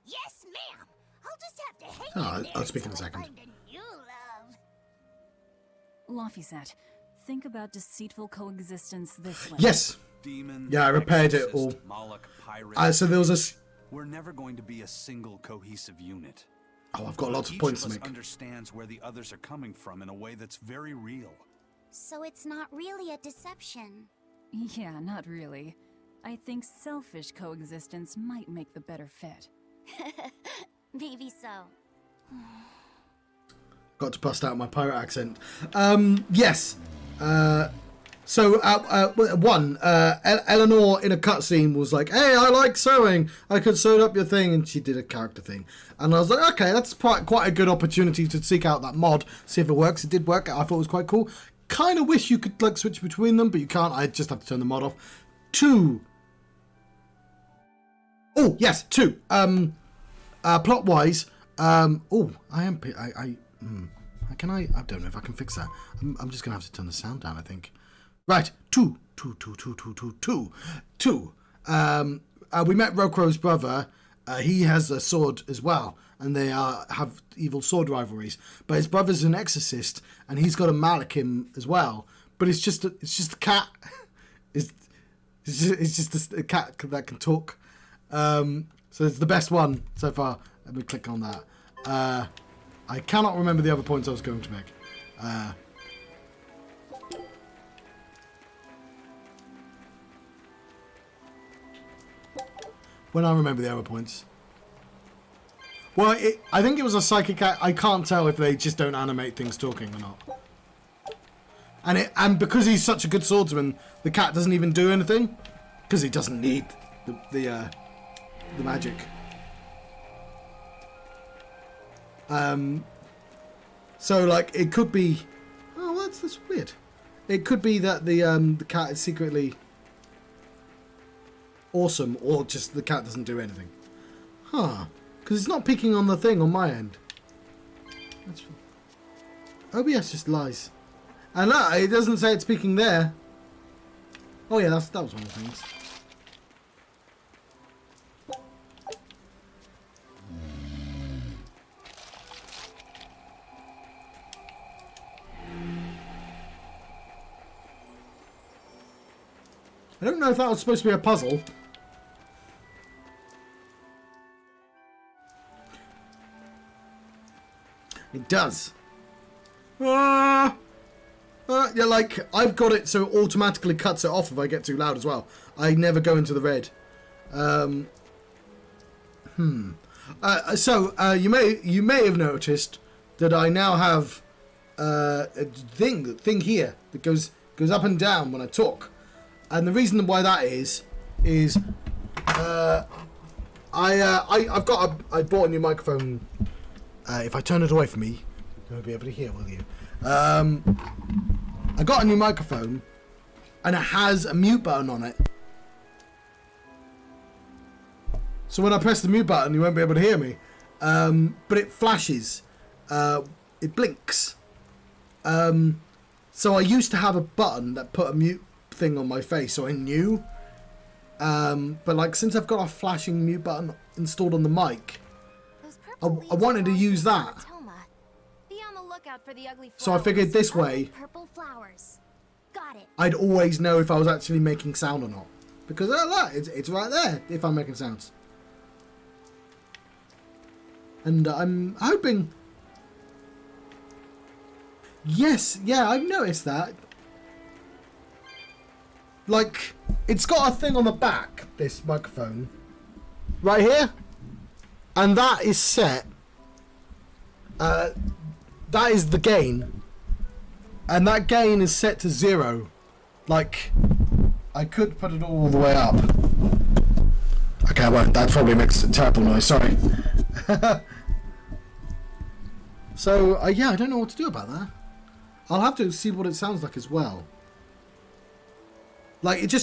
Yes, ma'am. I'll just have to hang Oh, in there I'll speak in a until I second. find a new love. Laphicet, think about deceitful coexistence this way. Yes. Demon, Yeah, I repaired it all. exorcist, Moloch, pirate. So there was a. We're never going to be a single cohesive unit. Oh, I've got lots of Each points to of us make. understands where the others are coming from in a way that's very real. So it's not really a deception. Yeah, not really. I think selfish coexistence might make the better fit. Maybe so. Got to bust out my pirate accent. Yes. So, Eleanor in a cutscene was like, hey, I like sewing. I could sew up your thing. And she did a character thing. And I was like, okay, that's quite a good opportunity to seek out that mod, see if it works. It did work. I thought it was quite cool. Kind of wish you could like switch between them, but you can't. I just have to turn the mod off. 2. Oh, yes, 2. Plot-wise, I am... Can I don't know if I can fix that. I'm just going to have to turn the sound down, I think. Right, 2. We met Rokro's brother. He has a sword as well, and they have evil sword rivalries. But his brother's an exorcist, and he's got a Malakim as well. But it's just a cat. it's just a cat that can talk. So it's the best one so far. Let me click on that. I cannot remember the other points I was going to make. When I remember the other points. Well, I think it was a psychic cat. I can't tell if they just don't animate things talking or not. And because he's such a good swordsman, the cat doesn't even do anything. Because he doesn't need the magic. So like it could be. Oh, that's weird. It could be that the cat is secretly awesome, or just the cat doesn't do anything. Huh? Because it's not peeking on the thing on my end. OBS just lies. And it doesn't say it's peeking there. Oh yeah, that was one of the things. I don't know if that was supposed to be a puzzle. It does. Yeah, like, I've got it so it automatically cuts it off if I get too loud as well. I never go into the red. You may have noticed that I now have a thing here that goes up and down when I talk. And the reason why that is I bought a new microphone. If I turn it away from me, you won't be able to hear, will you? I got a new microphone, and it has a mute button on it. So when I press the mute button, you won't be able to hear me. But it flashes. It blinks. So I used to have a button that put a mute thing on my face, so I knew. But like since I've got a flashing mute button installed on the mic, I wanted to use that. Be on the lookout for the ugly flowers. So I figured this way Purple flowers. Got it. I'd always know if I was actually making sound or not. Because look, it's right there if I'm making sounds. And I'm hoping... Yes, yeah, I've noticed that. Like, it's got a thing on the back, this microphone. Right here. And that is set. That is the gain. And that gain is set to 0. Like, I could put it all the way up. Okay, I won't. That probably makes a terrible noise. Sorry. So, yeah, I don't know what to do about that. I'll have to see what it sounds like as well. Like, it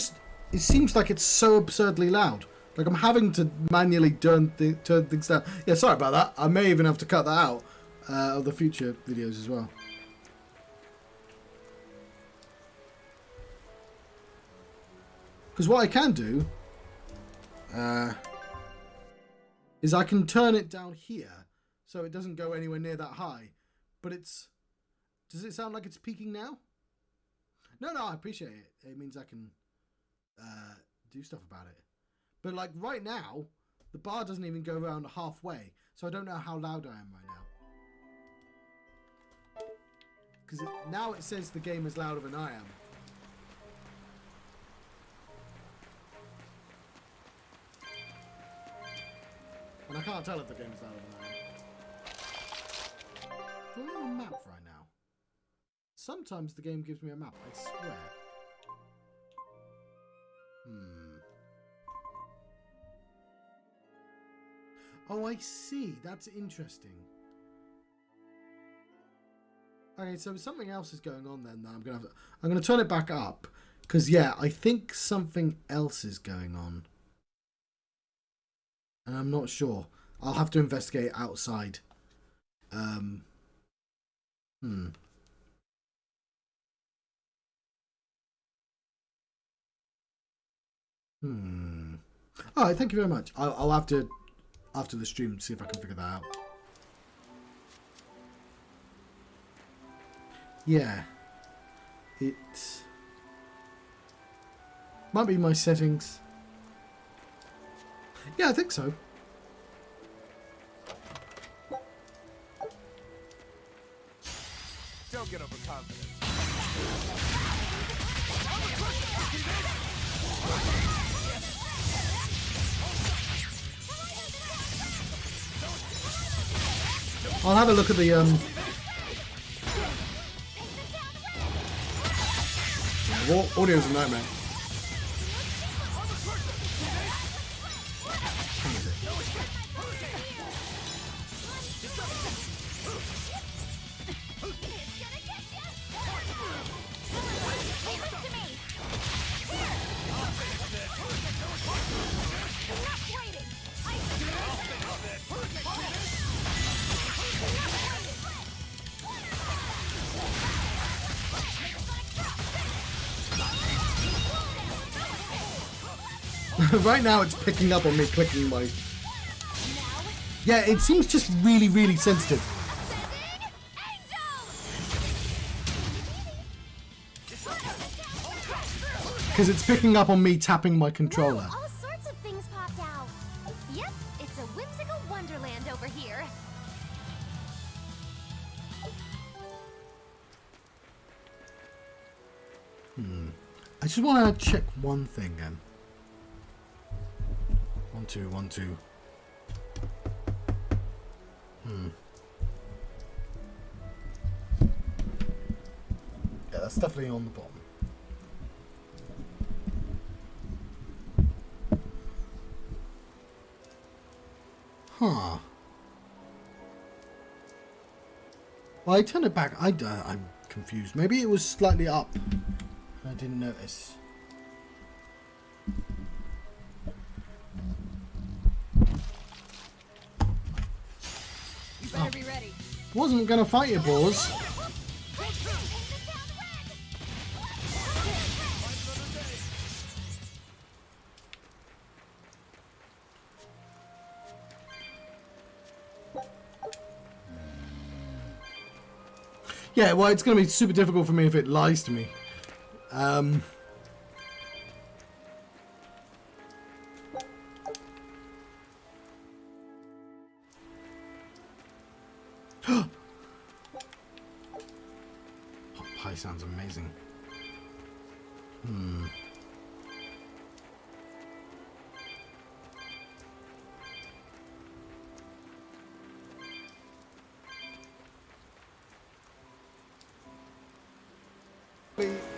seems like it's so absurdly loud. Like, I'm having to manually turn things down. Yeah, sorry about that. I may even have to cut that out of the future videos as well. Because what I can do is I can turn it down here so it doesn't go anywhere near that high. But it's... Does it sound like it's peaking now? No, I appreciate it. It means I can do stuff about it. But like right now, the bar doesn't even go around halfway. So I don't know how loud I am right now. Because now it says the game is louder than I am. And I can't tell if the game is louder than I am. Do I have a map right now? Sometimes the game gives me a map, I swear. Oh, I see. That's interesting. Okay, so something else is going on then. I'm gonna turn it back up because yeah, I think something else is going on, and I'm not sure. I'll have to investigate outside. All right, thank you very much. I'll have to after the stream see if I can figure that out. Yeah, it might be my settings. Yeah, I think so. Don't get overconfident. I'll have a look at the audio's a nightmare. Right now it's picking up on me clicking my... Yeah, it seems just really, really sensitive. Because it's picking up on me tapping my controller. Whoa, all sorts of things popped out. Yep, it's a whimsical wonderland over here. I just want to check one thing then. 1, 2, 1, 2. Yeah, that's definitely on the bottom. Huh. Well, I turned it back. I'm confused. Maybe it was slightly up. I didn't notice. You better be ready. Wasn't gonna fight you, boys. Yeah, well, it's gonna be super difficult for me if it lies to me. Hot pie sounds amazing.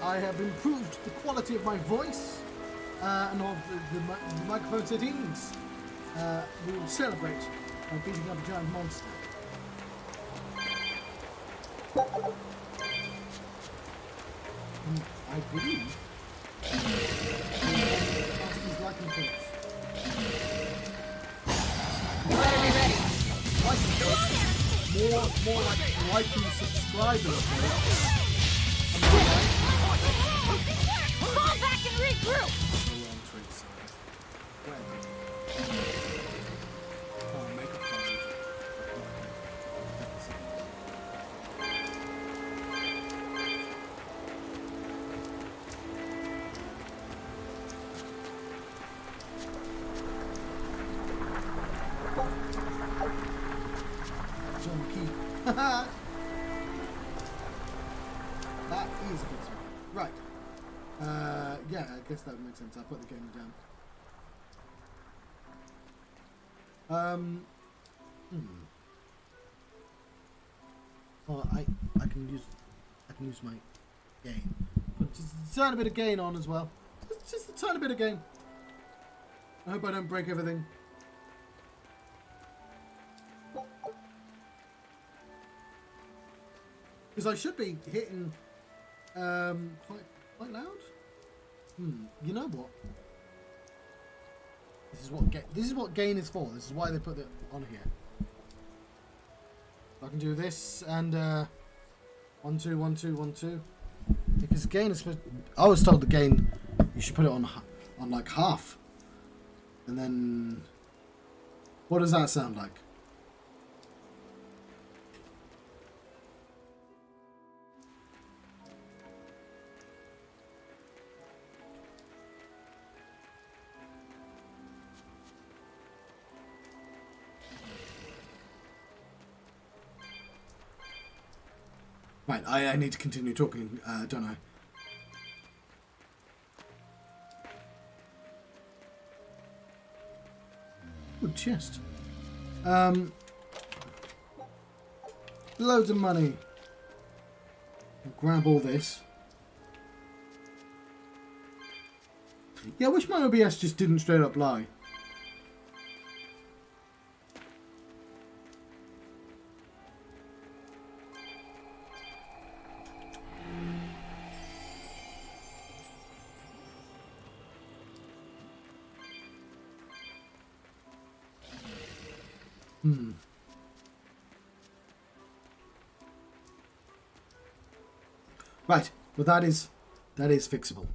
I have improved the quality of my voice and of the microphone settings. We will celebrate by beating up a giant monster. I believe these liking things. More like liking, subscribing. Fall back and regroup! That is a fix. Right. Yeah, I guess that would make sense. I'll put the game down. Well, I can use my gain. Put just a tiny bit of gain on as well. Just a tiny bit of gain. I hope I don't break everything. Because I should be hitting quite loud. You know what? This is what gain is for. This is why they put it on here. I can do this and 1 2 1 2 1 2. Because gain is supposed. I was told the gain you should put it on like half. And then what does that sound like? Right, I need to continue talking, don't I? Good chest. Loads of money. I'll grab all this. Yeah, I wish my OBS just didn't straight up lie. Right, well that is fixable.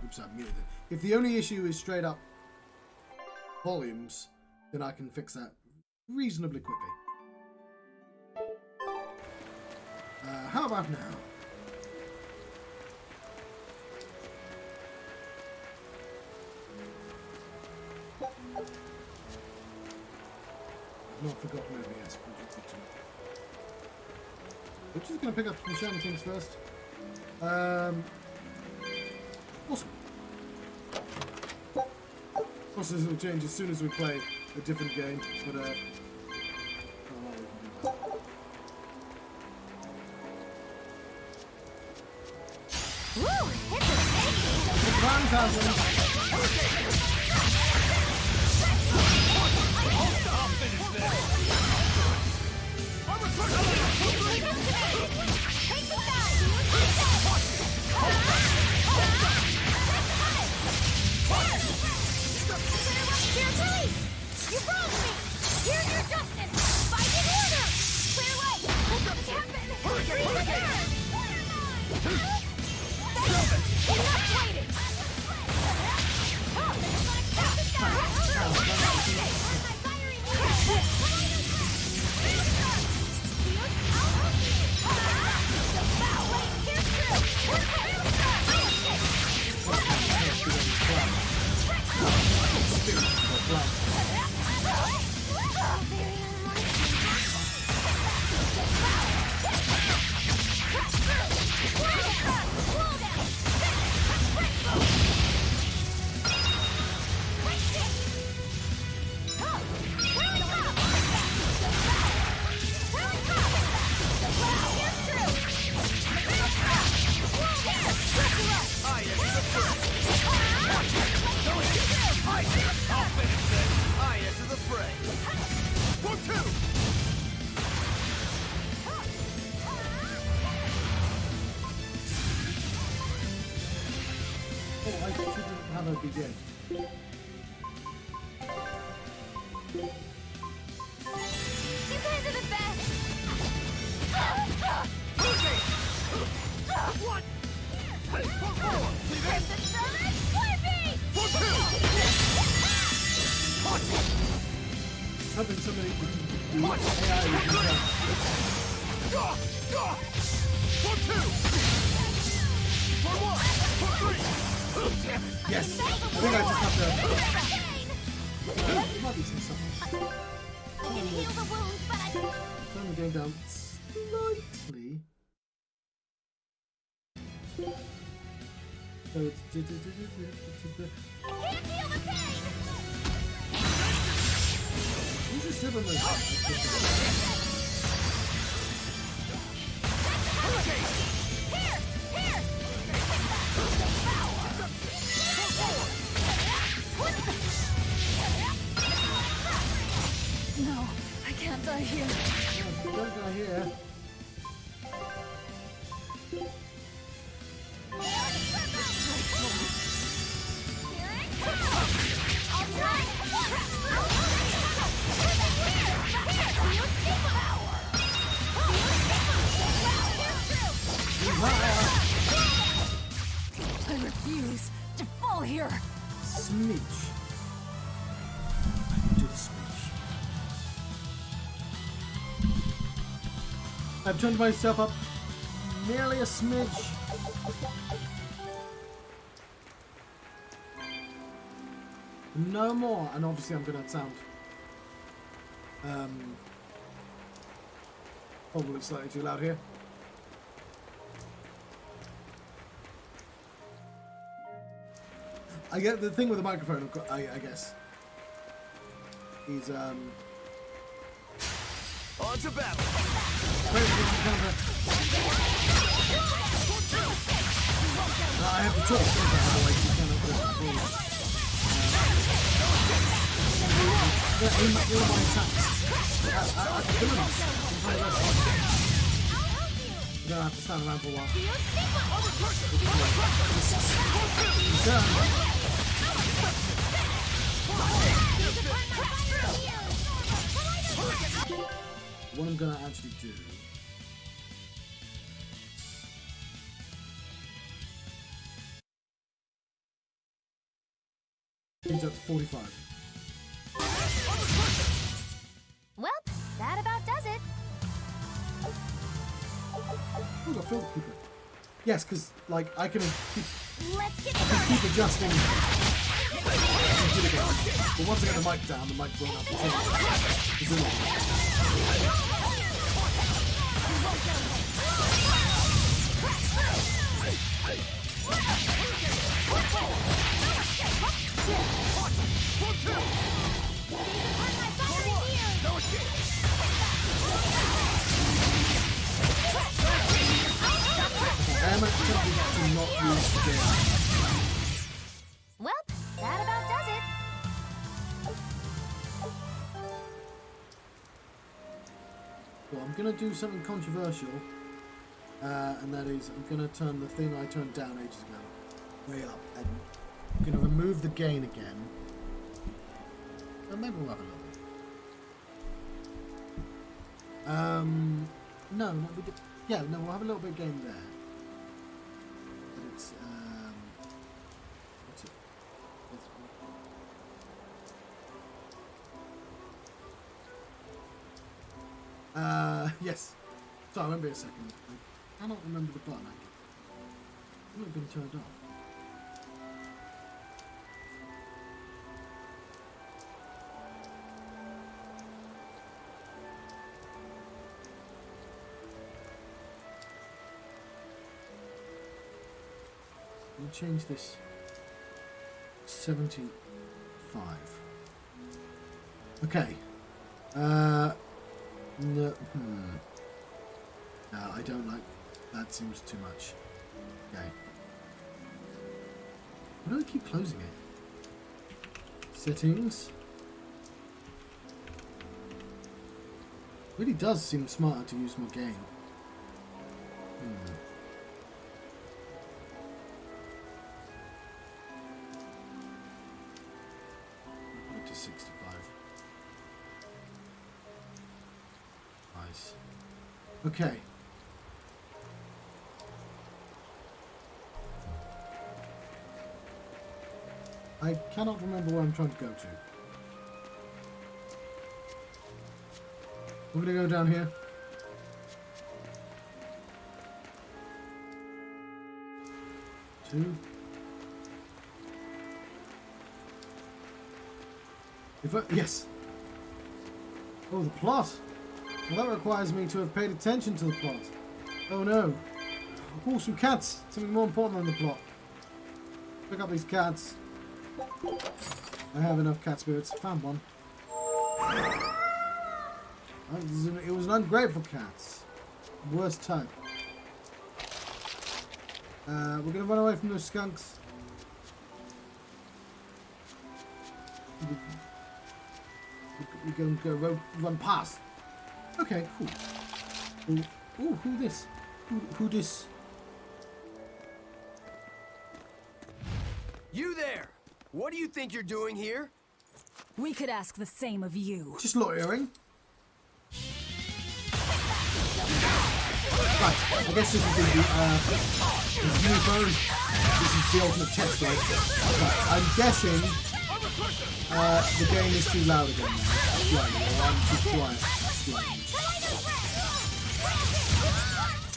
Oops, I muted it. If the only issue is straight up volumes, then I can fix that reasonably quickly. How about now? Not forgotten OBS. We're just going to pick up some shiny things first. Awesome. Process will change as soon as we play a different game, but we can do that. Woo! It's a baby! Be good. You guys are the best! What? Crimson Summit, Slurpee! Having somebody AI Yes, I think I just have to. There might be some stuff. Turn the game down slightly. So it's. Can't feel the pain! Who's the silver moon? refuse to fall here. Smidge. Do the smidge. I've turned myself up merely a smidge. No more. And obviously I'm gonna sound probably slightly too loud here. I get the thing with the microphone, I guess, is On to battle. I have to talk. Otherwise you cannot put it all my attacks. I'm gonna have to stand around for a while. What I'm gonna actually do is up to 45. Well, that about does it. Ooh, I feel the keeper. Yes, because like I can keep adjusting. But once I get the mic down, the mic will not be I am attempting to not use the game. Well, that about does it. Well, I'm going to do something controversial, and that is I'm going to turn the thing I turned down ages ago way up, and I'm going to remove the gain again. Well, maybe we'll have a little bit. No, we did. Yeah, no, we'll have a little bit of gain there. But it's, what's it? Yes. Sorry, I won't be a second. I cannot remember the button. It's not been turned off. We'll change this 75. Okay. No, no, I don't like that. Seems too much. Okay. Why do I keep closing it? Settings. Really does seem smarter to use more gain. Up to 65. Nice. Okay. I cannot remember where I'm trying to go to. We're gonna go down here. Two. Yes. Oh, the plot. Well, that requires me to have paid attention to the plot. Oh no. Oh, some cats. Something more important than the plot. Pick up these cats. I have enough cat spirits. Found one. It was an ungrateful cat. Worst type. We're gonna run away from those skunks. We're going to run past. Okay, cool. Ooh, who this? Who this? You there! What do you think you're doing here? We could ask the same of you. Just loitering. Right, I guess this is the new phone. This is the ultimate test, right? But I'm guessing the game is too loud again now. Slightly, or I'm too quiet. Slightly.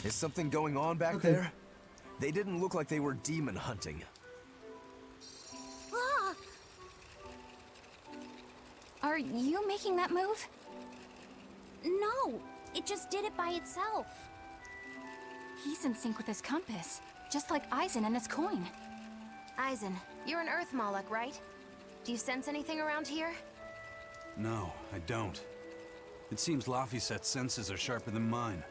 Is something going on back there? They didn't look like they were demon hunting. Are you making that move? No, it just did it by itself. He's in sync with his compass, just like Eisen and his coin. Eisen, you're an Earth Moloch, right? Do you sense anything around here? No, I don't. It seems Laphicet's senses are sharper than mine.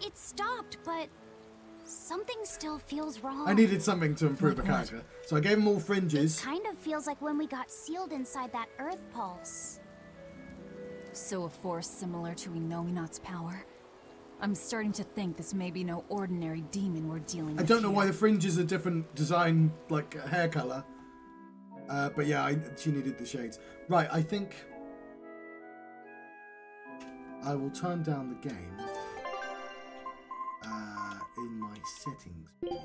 It stopped, but something still feels wrong. I needed something to improve the character, so I gave him all fringes. Kind of feels like when we got sealed inside that Earth Pulse. So a force similar to Inominat's power? I'm starting to think this may be no ordinary demon we're dealing with. I don't know why the fringes are different design, like hair color. But yeah, she needed the shades. Right, I think I will turn down the game in my settings menu.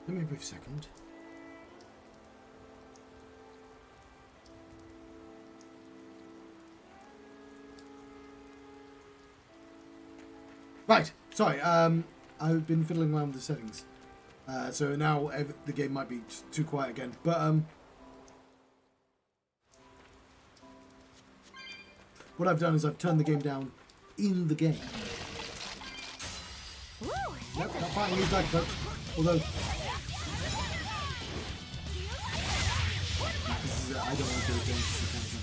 Give me a brief second. Right, sorry, I've been fiddling around with the settings. So now the game might be too quiet again. But what I've done is I've turned the game down in the game. Yep, not fighting these back, folks. Although I don't want to do a dangerous encounter.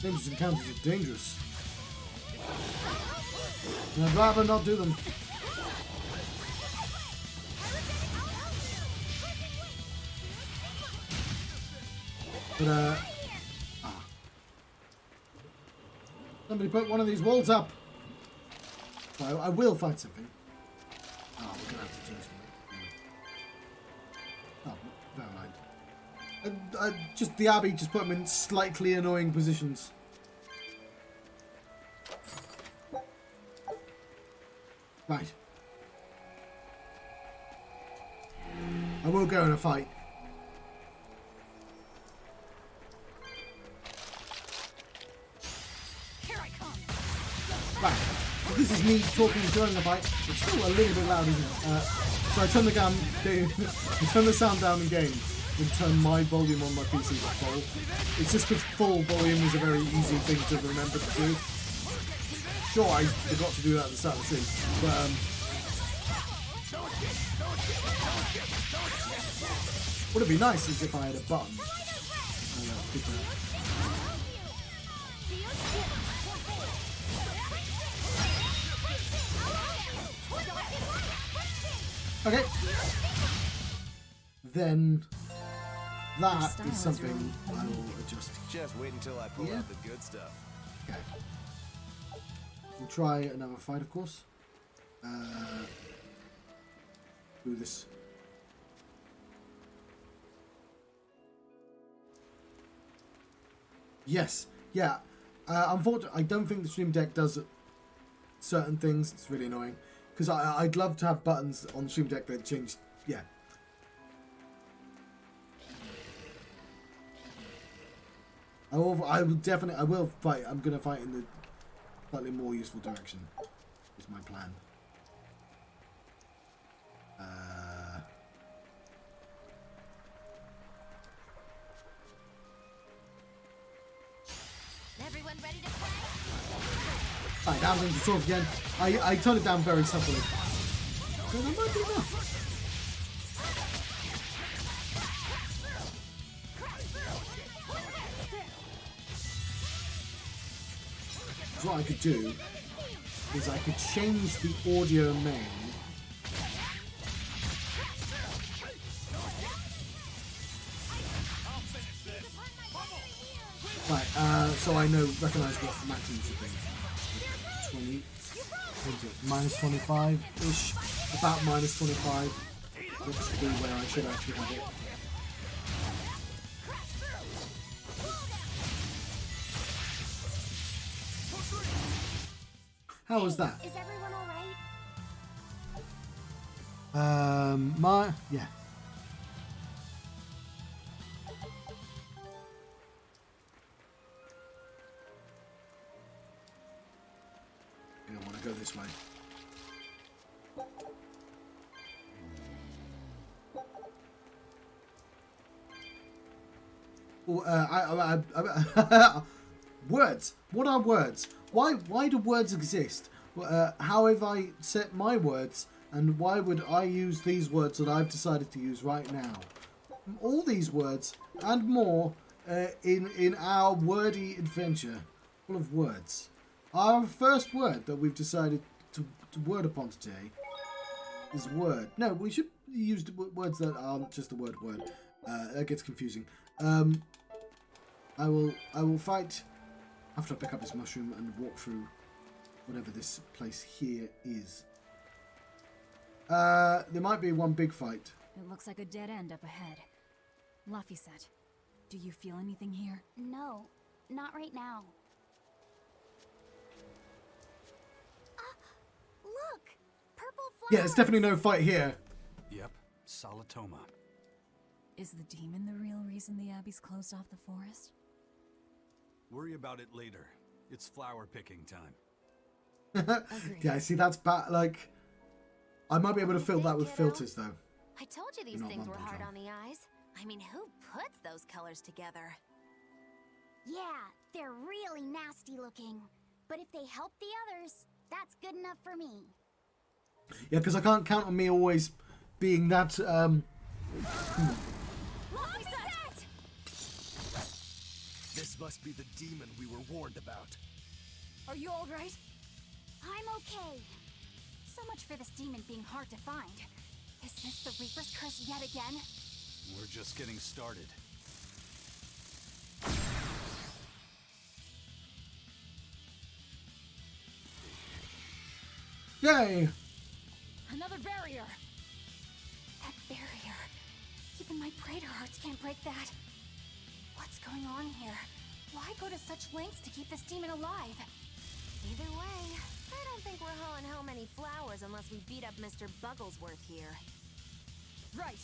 Dangerous encounters are dangerous. And I'd rather not do them. But somebody put one of these walls up. So I will find something. Oh, we're gonna have to change them. Oh, never mind. Just the Abbey just put them in slightly annoying positions. Right. I will go in a fight. Here I come. Right. So this is me talking during the fight. It's still a little bit loud, isn't it? So I turn the I turn the sound down in game and turn my volume on my PC to full. It's just because full volume is a very easy thing to remember to do. Sure, I forgot to do that at the start of the stream, but what would be nice is if I had a button. Okay. Then that is something I will adjust. Just wait until I pull out the good stuff. Okay. We'll try another fight, of course. Do this. Yes. Yeah. Unfortunately, I don't think the Stream Deck does certain things. It's really annoying. Because I'd love to have buttons on the Stream Deck that change. Yeah. I will fight. I'm going to fight in the slightly more useful direction. Is my plan. Everyone ready to play? Right, now I'm going to talk again. I turned it down very subtly. But that might be enough. So what I could do is I could change the audio main Right, so I recognise what the maximum should be. 20, what is it, minus 25-ish? About minus 25. Looks to be where I should actually have it. How was that? Is everyone alright? Yeah. I don't want to go this way. Oh, words. What are words? Why do words exist? How have I set my words, and why would I use these words that I've decided to use right now? All these words and more in our wordy adventure, full of words. Our first word that we've decided to word upon today is word. No, we should use words that aren't just the word. That gets confusing. I will fight after I pick up this mushroom and walk through whatever this place here is. There might be one big fight. It looks like a dead end up ahead. Laphicet, do you feel anything here? No, not right now. Look! Purple flowers! Yeah, there's definitely no fight here. Yep, Salatoma. Is the demon the real reason the Abbey's closed off the forest? Worry about it later. It's flower picking time. Yeah, see, that's bad. Like, I might be able to fill that with filters, though. I told you these things were hard on the eyes. I mean, who puts those colors together? Yeah, they're really nasty looking. But if they help the others, that's good enough for me. Yeah, because I can't count on me always being that, This must be the demon we were warned about. Are you all right? I'm okay. So much for this demon being hard to find. Is this the Reaper's curse yet again? We're just getting started. Yay! Another barrier! That barrier. Even my praetor hearts can't break that. What's going on here? Why go to such lengths to keep this demon alive? Either way, I don't think we're hauling home any flowers unless we beat up Mr. Bugglesworth here. Right!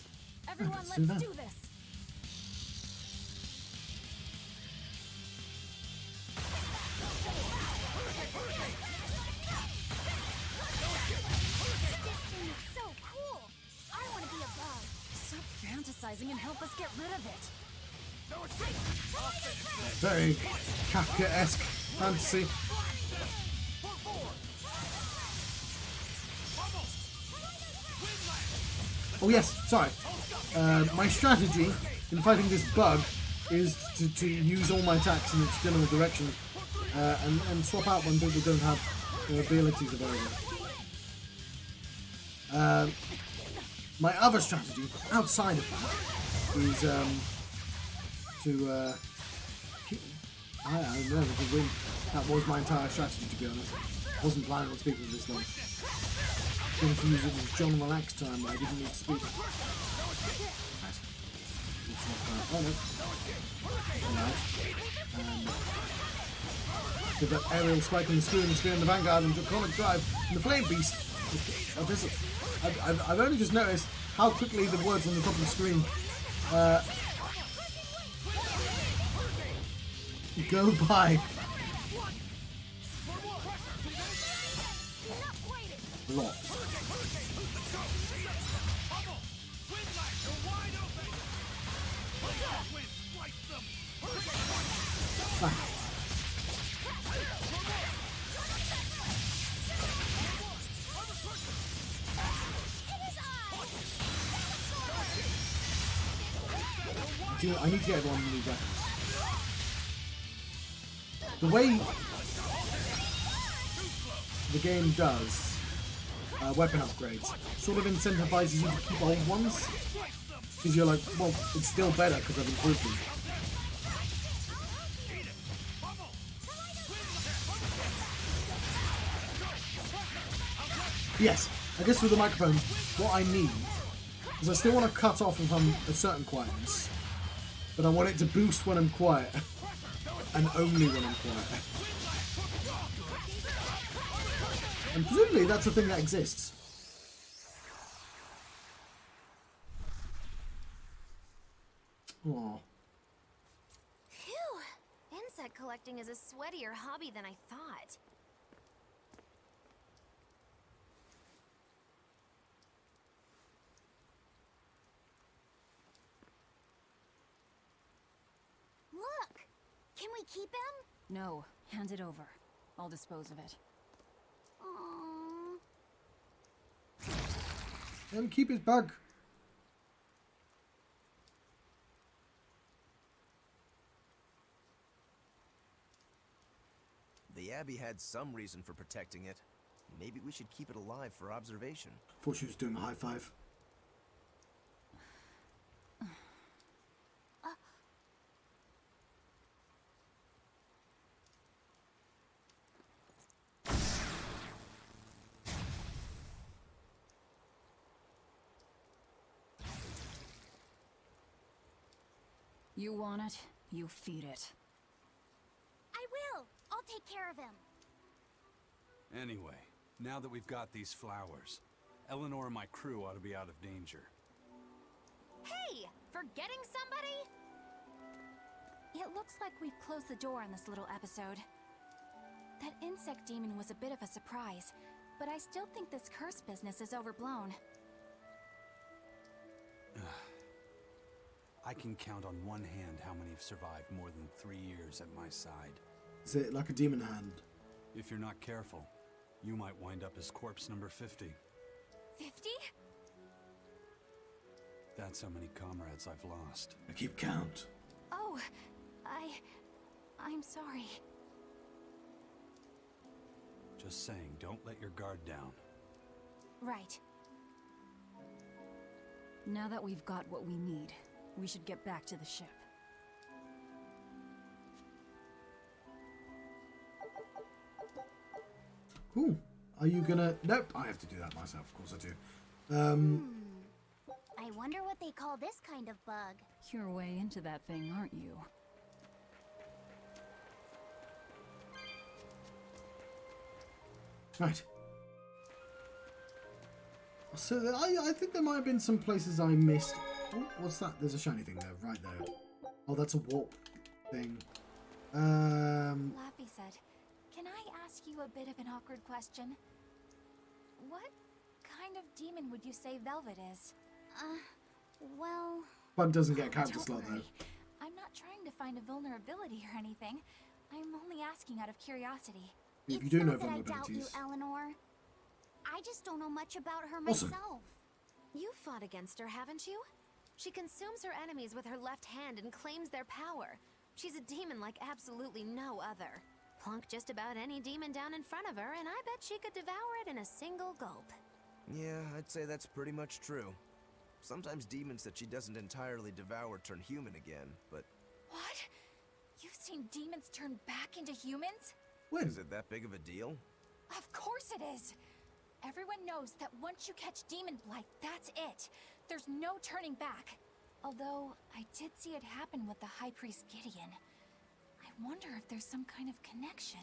Everyone, Let's let's do do this! This thing is so cool. I want to be a bug. Stop fantasizing and help us get rid of it. Very Kafka-esque fantasy. Oh yes, sorry. My strategy in fighting this bug is to use all my attacks in its general direction and swap out when people don't have their abilities available. My other strategy, outside of that, is to keep... I don't know, to win. That was my entire strategy, to be honest. I wasn't planning on speaking for this long. I was going to use it as John Relax time, but I didn't need to speak. Nice. Oh no. With that aerial spike on the screen, the spear in the vanguard, and draconic drive, and the flame beast. I've only just noticed how quickly the words on the top of the screen go by. A lot. I need to get everyone new weapons. The way the game does weapon upgrades sort of incentivizes you to keep old ones, because you're like, well, it's still better because I've improved them. Yes, I guess with the microphone, what I need is I still want to cut off if I'm a certain quietness, but I want it to boost when I'm quiet, and only when I'm quiet. And presumably that's a thing that exists. Aww. Phew! Insect collecting is a sweatier hobby than I thought. Look! Can we keep him? No, hand it over. I'll dispose of it. Aww. Let him keep his bug. The Abbey had some reason for protecting it. Maybe we should keep it alive for observation. Thought she was doing a high five. You want it, you feed it. I will! I'll take care of him. Anyway, now that we've got these flowers, Eleanor and my crew ought to be out of danger. Hey! Forgetting somebody? It looks like we've closed the door on this little episode. That insect demon was a bit of a surprise, but I still think this curse business is overblown. I can count on one hand how many have survived more than 3 years at my side. Is it like a demon hand? If you're not careful, you might wind up as corpse number 50. 50? That's how many comrades I've lost. I keep count. Oh, I'm sorry. Just saying, don't let your guard down. Right. Now that we've got what we need, we should get back to the ship. Cool. Are you gonna... Nope, I have to do that myself. Of course I do. I wonder what they call this kind of bug. You're way into that thing, aren't you? Right. So I think there might have been some places I missed. Oh, what's that? There's a shiny thing there, right there. Oh, that's a warp thing. Laffy said, "Can I ask you a bit of an awkward question? What kind of demon would you say Velvet is?" Well... Bug doesn't get a character Don't slot though. worry. I'm not trying to find a vulnerability or anything. I'm only asking out of curiosity. If you do know It's not that I doubt you, vulnerabilities. Eleanor. I just don't know much about her Awesome. myself. You fought against her, haven't you? She consumes her enemies with her left hand and claims their power. She's a demon like absolutely no other. Plunk just about any demon down in front of her, and I bet she could devour it in a single gulp. Yeah, I'd say that's pretty much true. Sometimes demons that she doesn't entirely devour turn human again, but... What? You've seen demons turn back into humans? When? Is it that big of a deal? Of course it is! Everyone knows that once you catch demon blight, that's it. There's no turning back. Although, I did see it happen with the High Priest Gideon. I wonder if there's some kind of connection.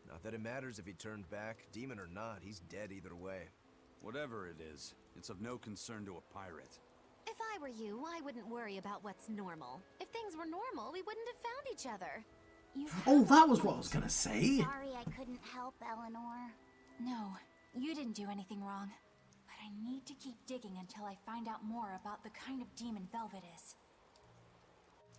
Not that it matters if he turned back, demon or not, he's dead either way. Whatever it is, it's of no concern to a pirate. If I were you, I wouldn't worry about what's normal. If things were normal, we wouldn't have found each other. Oh, that was what I was gonna say. Sorry I couldn't help, Eleanor. No, you didn't do anything wrong. But I need to keep digging until I find out more about the kind of demon Velvet is.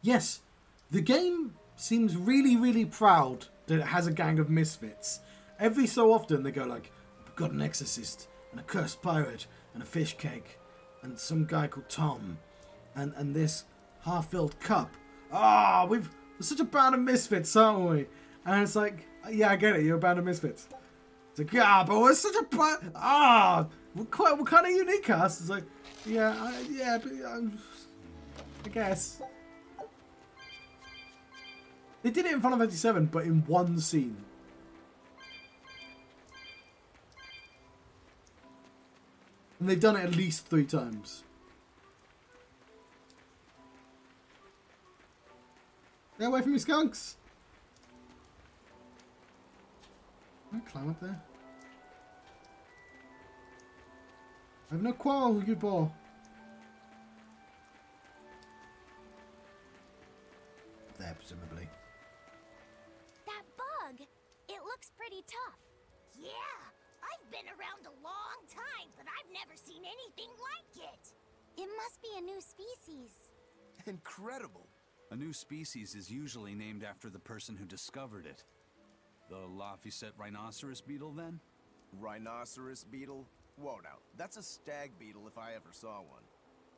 Yes, the game seems really, really proud that it has a gang of misfits. Every so often they go like, we've got an exorcist, and a cursed pirate, and a fish cake, and some guy called Tom, and this half-filled cup. We're such a band of misfits, aren't we? And it's like, yeah, I get it, you're a band of misfits. It's like, yeah, but we're such a band. We're kind of unique cast. It's like, I guess. They did it in Final Fantasy VII, but in one scene. And they've done it at least 3 times. Get away from me, skunks! Can I climb up there? I have no quarrel with you, boy. There, presumably. That bug, it looks pretty tough. Yeah, I've been around a long time, but I've never seen anything like it. It must be a new species. Incredible. A new species is usually named after the person who discovered it. The Laphicet rhinoceros beetle, then? Rhinoceros beetle? Whoa, now, that's a stag beetle if I ever saw one.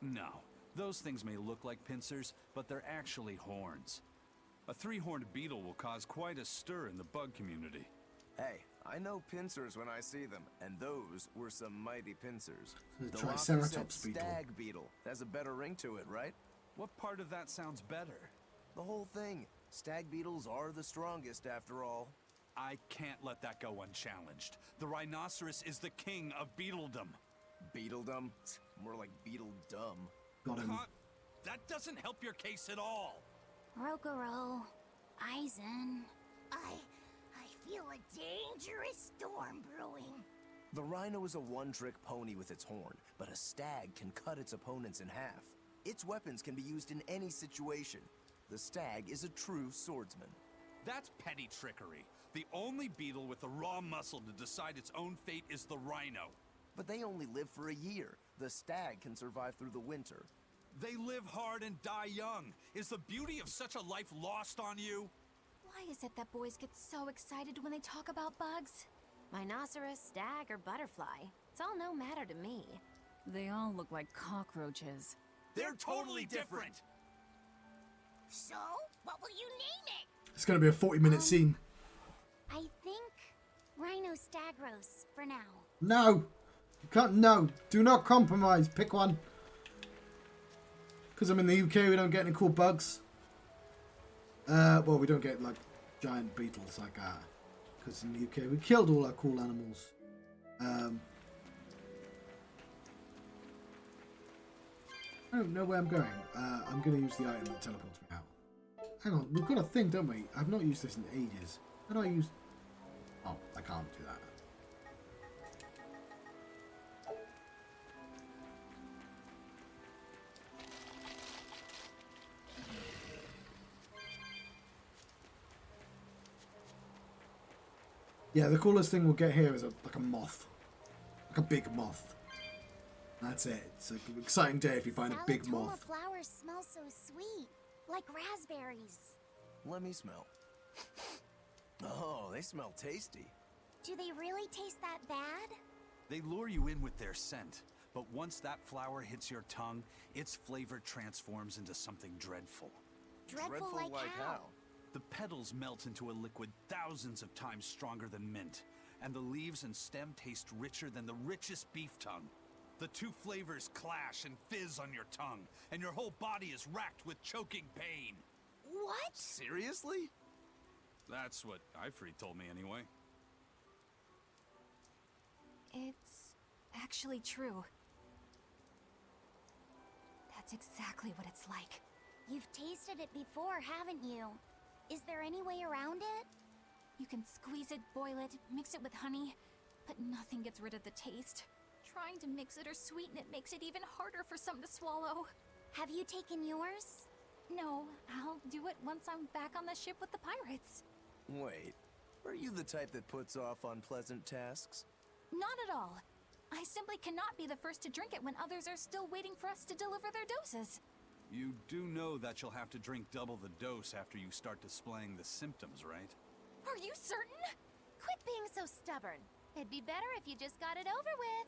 No. Those things may look like pincers, but they're actually horns. A 3-horned beetle will cause quite a stir in the bug community. Hey, I know pincers when I see them, and those were some mighty pincers. The Laphicet Triceratops beetle. stag beetle has a better ring to it, right? What part of that sounds better? The whole thing. Stag beetles are the strongest, after all. I can't let that go unchallenged. The rhinoceros is the king of beetledom. Beetledom? More like beetle dumb. Got him. That doesn't help your case at all. Rokuro, Aizen. I feel a dangerous storm brewing. The rhino is a one-trick pony with its horn, but a stag can cut its opponents in half. Its weapons can be used in any situation. The stag is a true swordsman. That's petty trickery. The only beetle with the raw muscle to decide its own fate is the rhino. But they only live for a year. The stag can survive through the winter. They live hard and die young. Is the beauty of such a life lost on you? Why is it that boys get so excited when they talk about bugs? Rhinoceros, stag, or butterfly. It's all no matter to me. They all look like cockroaches. They're totally different! So, what will you name it? It's going to be a 40-minute scene. I think Rhino Stagros for now. No! You can't, no! Do not compromise. Pick one. Because I'm in the UK, we don't get any cool bugs. Well, we don't get, like, giant beetles like that. Because in the UK, we killed all our cool animals. I don't know where I'm going. I'm going to use the item that teleports me out. Hang on, we've got a thing, don't we? I've not used this in ages. How do I use... Oh, I can't do that. Yeah, the coolest thing we'll get here is like a moth. Like a big moth. That's it. It's an exciting day if you find a big moth. Flowers smell so sweet, like raspberries. Let me smell. Oh, they smell tasty. Do they really taste that bad? They lure you in with their scent, but once that flower hits your tongue, its flavor transforms into something dreadful. Dreadful like how? The petals melt into a liquid thousands of times stronger than mint, and the leaves and stem taste richer than the richest beef tongue. The two flavors clash and fizz on your tongue, and your whole body is racked with choking pain. What? Seriously? That's what Ifrit told me anyway. It's actually true. That's exactly what it's like. You've tasted it before, haven't you? Is there any way around it? You can squeeze it, boil it, mix it with honey, but nothing gets rid of the taste. Trying to mix it or sweeten it makes it even harder for some to swallow. Have you taken yours? No, I'll do it once I'm back on the ship with the pirates. Wait, are you the type that puts off unpleasant tasks? Not at all. I simply cannot be the first to drink it when others are still waiting for us to deliver their doses. You do know that you'll have to drink double the dose after you start displaying the symptoms, right? Are you certain? Quit being so stubborn. It'd be better if you just got it over with.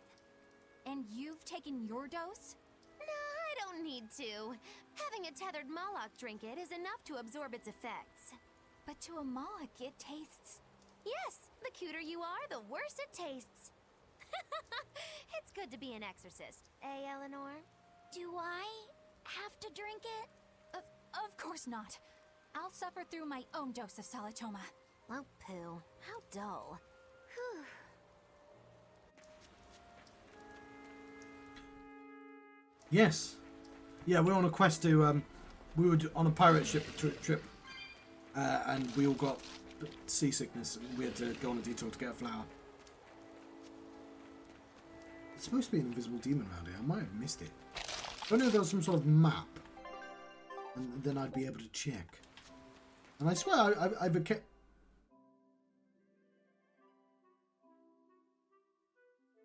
And you've taken your dose? No, I don't need to. Having a tethered Moloch drink it is enough to absorb its effects. But to a Moloch, it tastes... Yes, the cuter you are, the worse it tastes. It's good to be an exorcist, eh, Eleanor? Do I have to drink it? Of course not. I'll suffer through my own dose of Salatoma. Oh, poo. How dull. Whew. Yes. Yeah, we're on a quest to, we were on a pirate ship trip, and we all got seasickness, and we had to go on a detour to get a flower. It's supposed to be an invisible demon around here. I might have missed it. If I knew there was some sort of map, and then I'd be able to check. And I swear, I've kept...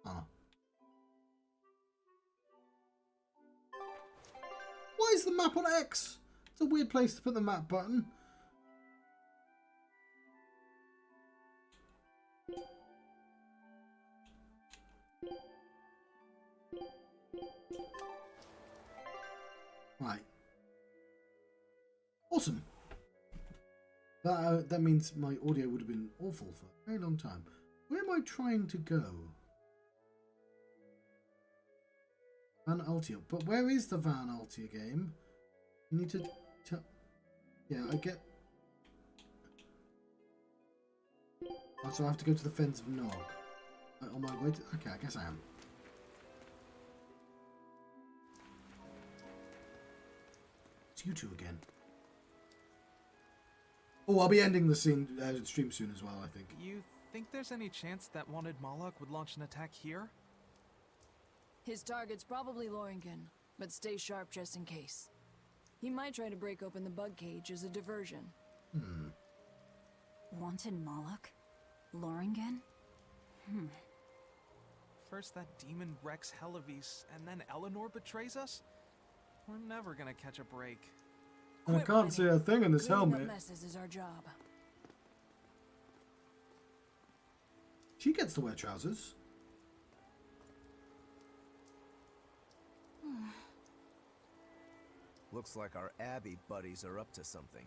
Ah. Why is the map on X? It's a weird place to put the map button. Right. Awesome. That means my audio would have been awful for a very long time. Where am I trying to go? Van Altia. But where is the Van Altia game? You need to... Yeah, I get... Oh, so I have to go to the Fens of Nog. On my way to... Okay, I guess I am. It's you two again. Oh, I'll be ending the stream soon as well, I think. You think there's any chance that wanted Moloch would launch an attack here? His target's probably Loringen, but stay sharp just in case. He might try to break open the bug cage as a diversion. Wanted Moloch? Loringen? First that demon Rex Helavis, and then Eleanor betrays us? We're never gonna catch a break. I can't see a thing in this helmet. Messes is our job. She gets to wear trousers. Looks like our Abbey buddies are up to something.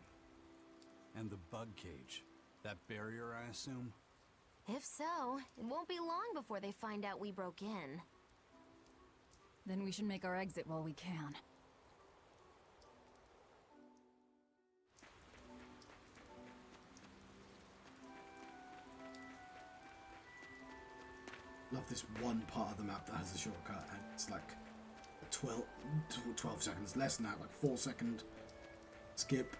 And the bug cage. That barrier, I assume? If so, it won't be long before they find out we broke in. Then we should make our exit while we can. Love this one part of the map that has a shortcut, and it's like 12 seconds, less than that, like 4-second skip.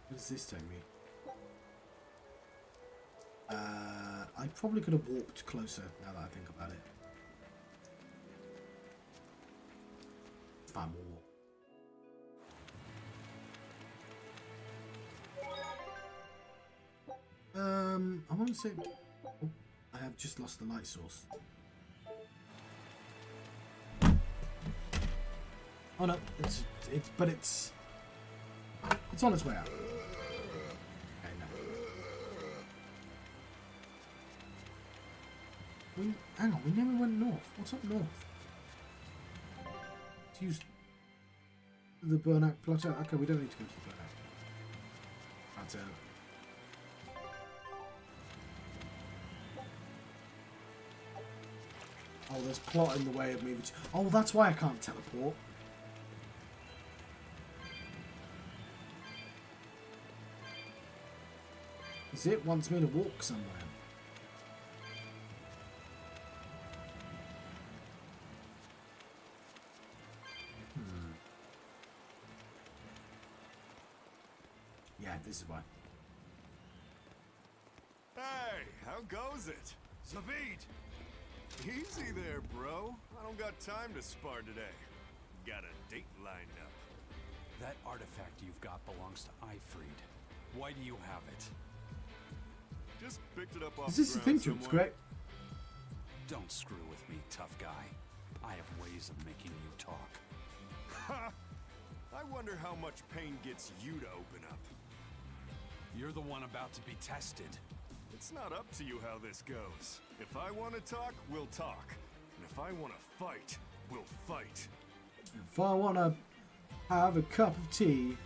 What does this take me? I probably could have walked closer now that I think about it. Fine, we'll walk. I want to say... Oh, I have just lost the light source. Oh no, it's on its way out. Okay, no. Hang on, we never went north. What's up north? Let's use the Burnout Plateau. Okay, we don't need to go to the Burnout Plateau. Oh, there's plot in the way of me. Oh, that's why I can't teleport. Is it wants me to walk somewhere? Yeah, this is why. Hey, how goes it? Zavid! Easy there, bro. I don't got time to spar today. Got a date lined up. That artifact you've got belongs to Ifried. Why do you have it? Just picked it up off Is this the the thing ground to it's somewhere. great? Don't screw with me, tough guy. I have ways of making you talk. Ha! I wonder how much pain gets you to open up. You're the one about to be tested. It's not up to you how this goes. If I want to talk, we'll talk. And if I want to fight, we'll fight. If I want to have a cup of tea,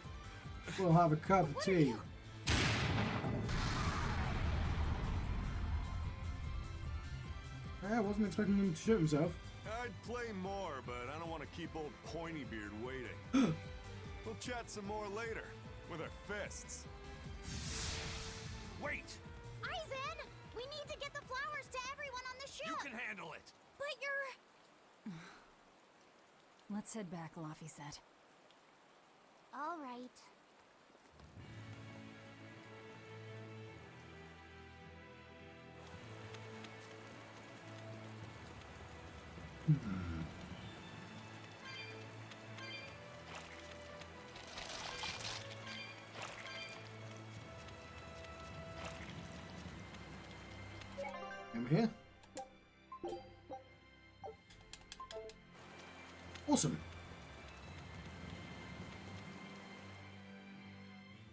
we'll have a cup of tea. I wasn't expecting him to shoot himself. I'd play more, but I don't want to keep old Pointybeard waiting. We'll chat some more later, with our fists. Wait! Aizen! We need to get the flowers to everyone on the ship! You can handle it! But you're... Let's head back, Laffy said. All right. I'm here. Awesome.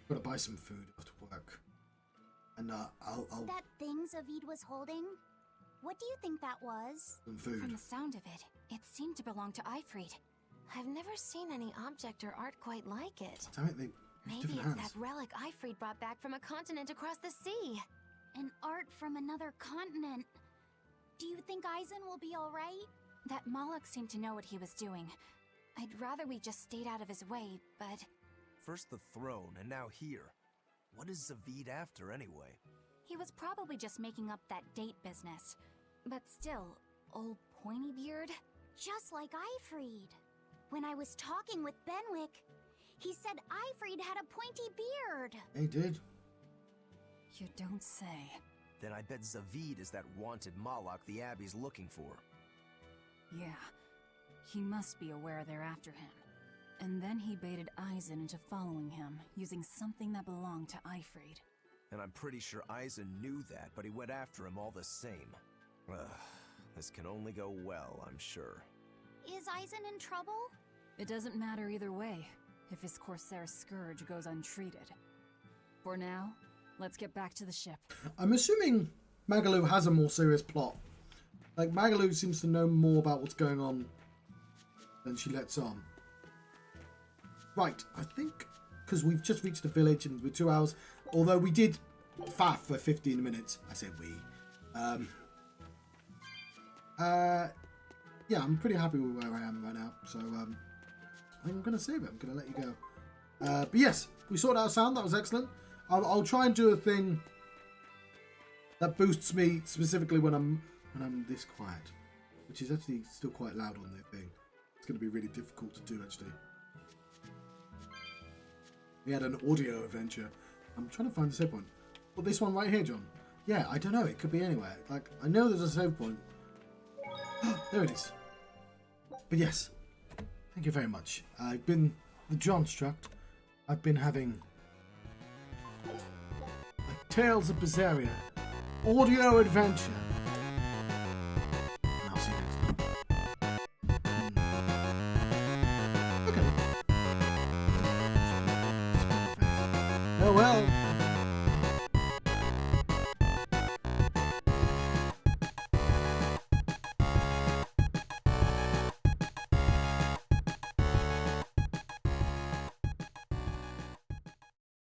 Gotta buy some food after work. And I'll That thing Zavid was holding? What do you think that was? some food. From the sound of it, it seemed to belong to Ifrit. I've never seen any object or art quite like it. Damn it, they Maybe different it's hands. that relic Ifrit brought back from a continent across the sea. An art from another continent. Do you think Aizen will be alright? That Moloch seemed to know what he was doing. I'd rather we just stayed out of his way, but... First the throne, and now here. What is Zavid after, anyway? He was probably just making up that date business. But still, old pointy beard? Just like Ifrit. When I was talking with Benwick, he said Ifrit had a pointy beard. They did. You don't say. Then I bet Zavid is that wanted Moloch the Abbey's looking for. Yeah. He must be aware they're after him. And then he baited Aizen into following him, using something that belonged to Ifrit. And I'm pretty sure Aizen knew that, but he went after him all the same. Ugh, this can only go well, I'm sure. Is Aizen in trouble? It doesn't matter either way, if his Corsair scourge goes untreated. For now, let's get back to the ship. I'm assuming Magalu has a more serious plot. Like, Magalu seems to know more about what's going on than she lets on. Right, I think, because we've just reached the village and we're 2 hours, although we did faff for 15 minutes. I said we. Yeah, I'm pretty happy with where I am right now. So, I'm going to save it. I'm going to let you go. But yes, we sorted out sound. That was excellent. I'll try and do a thing that boosts me specifically when I'm this quiet, which is actually still quite loud on the thing. It's going to be really difficult to do, actually. We had an audio adventure. I'm trying to find the save point. Well, this one right here, John. Yeah, I don't know. It could be anywhere. Like, I know there's a save point. There it is. But yes, thank you very much. I've been the John Struct. I've been having a Tales of Berseria audio adventure. And I'll see you next time. Okay. Oh well.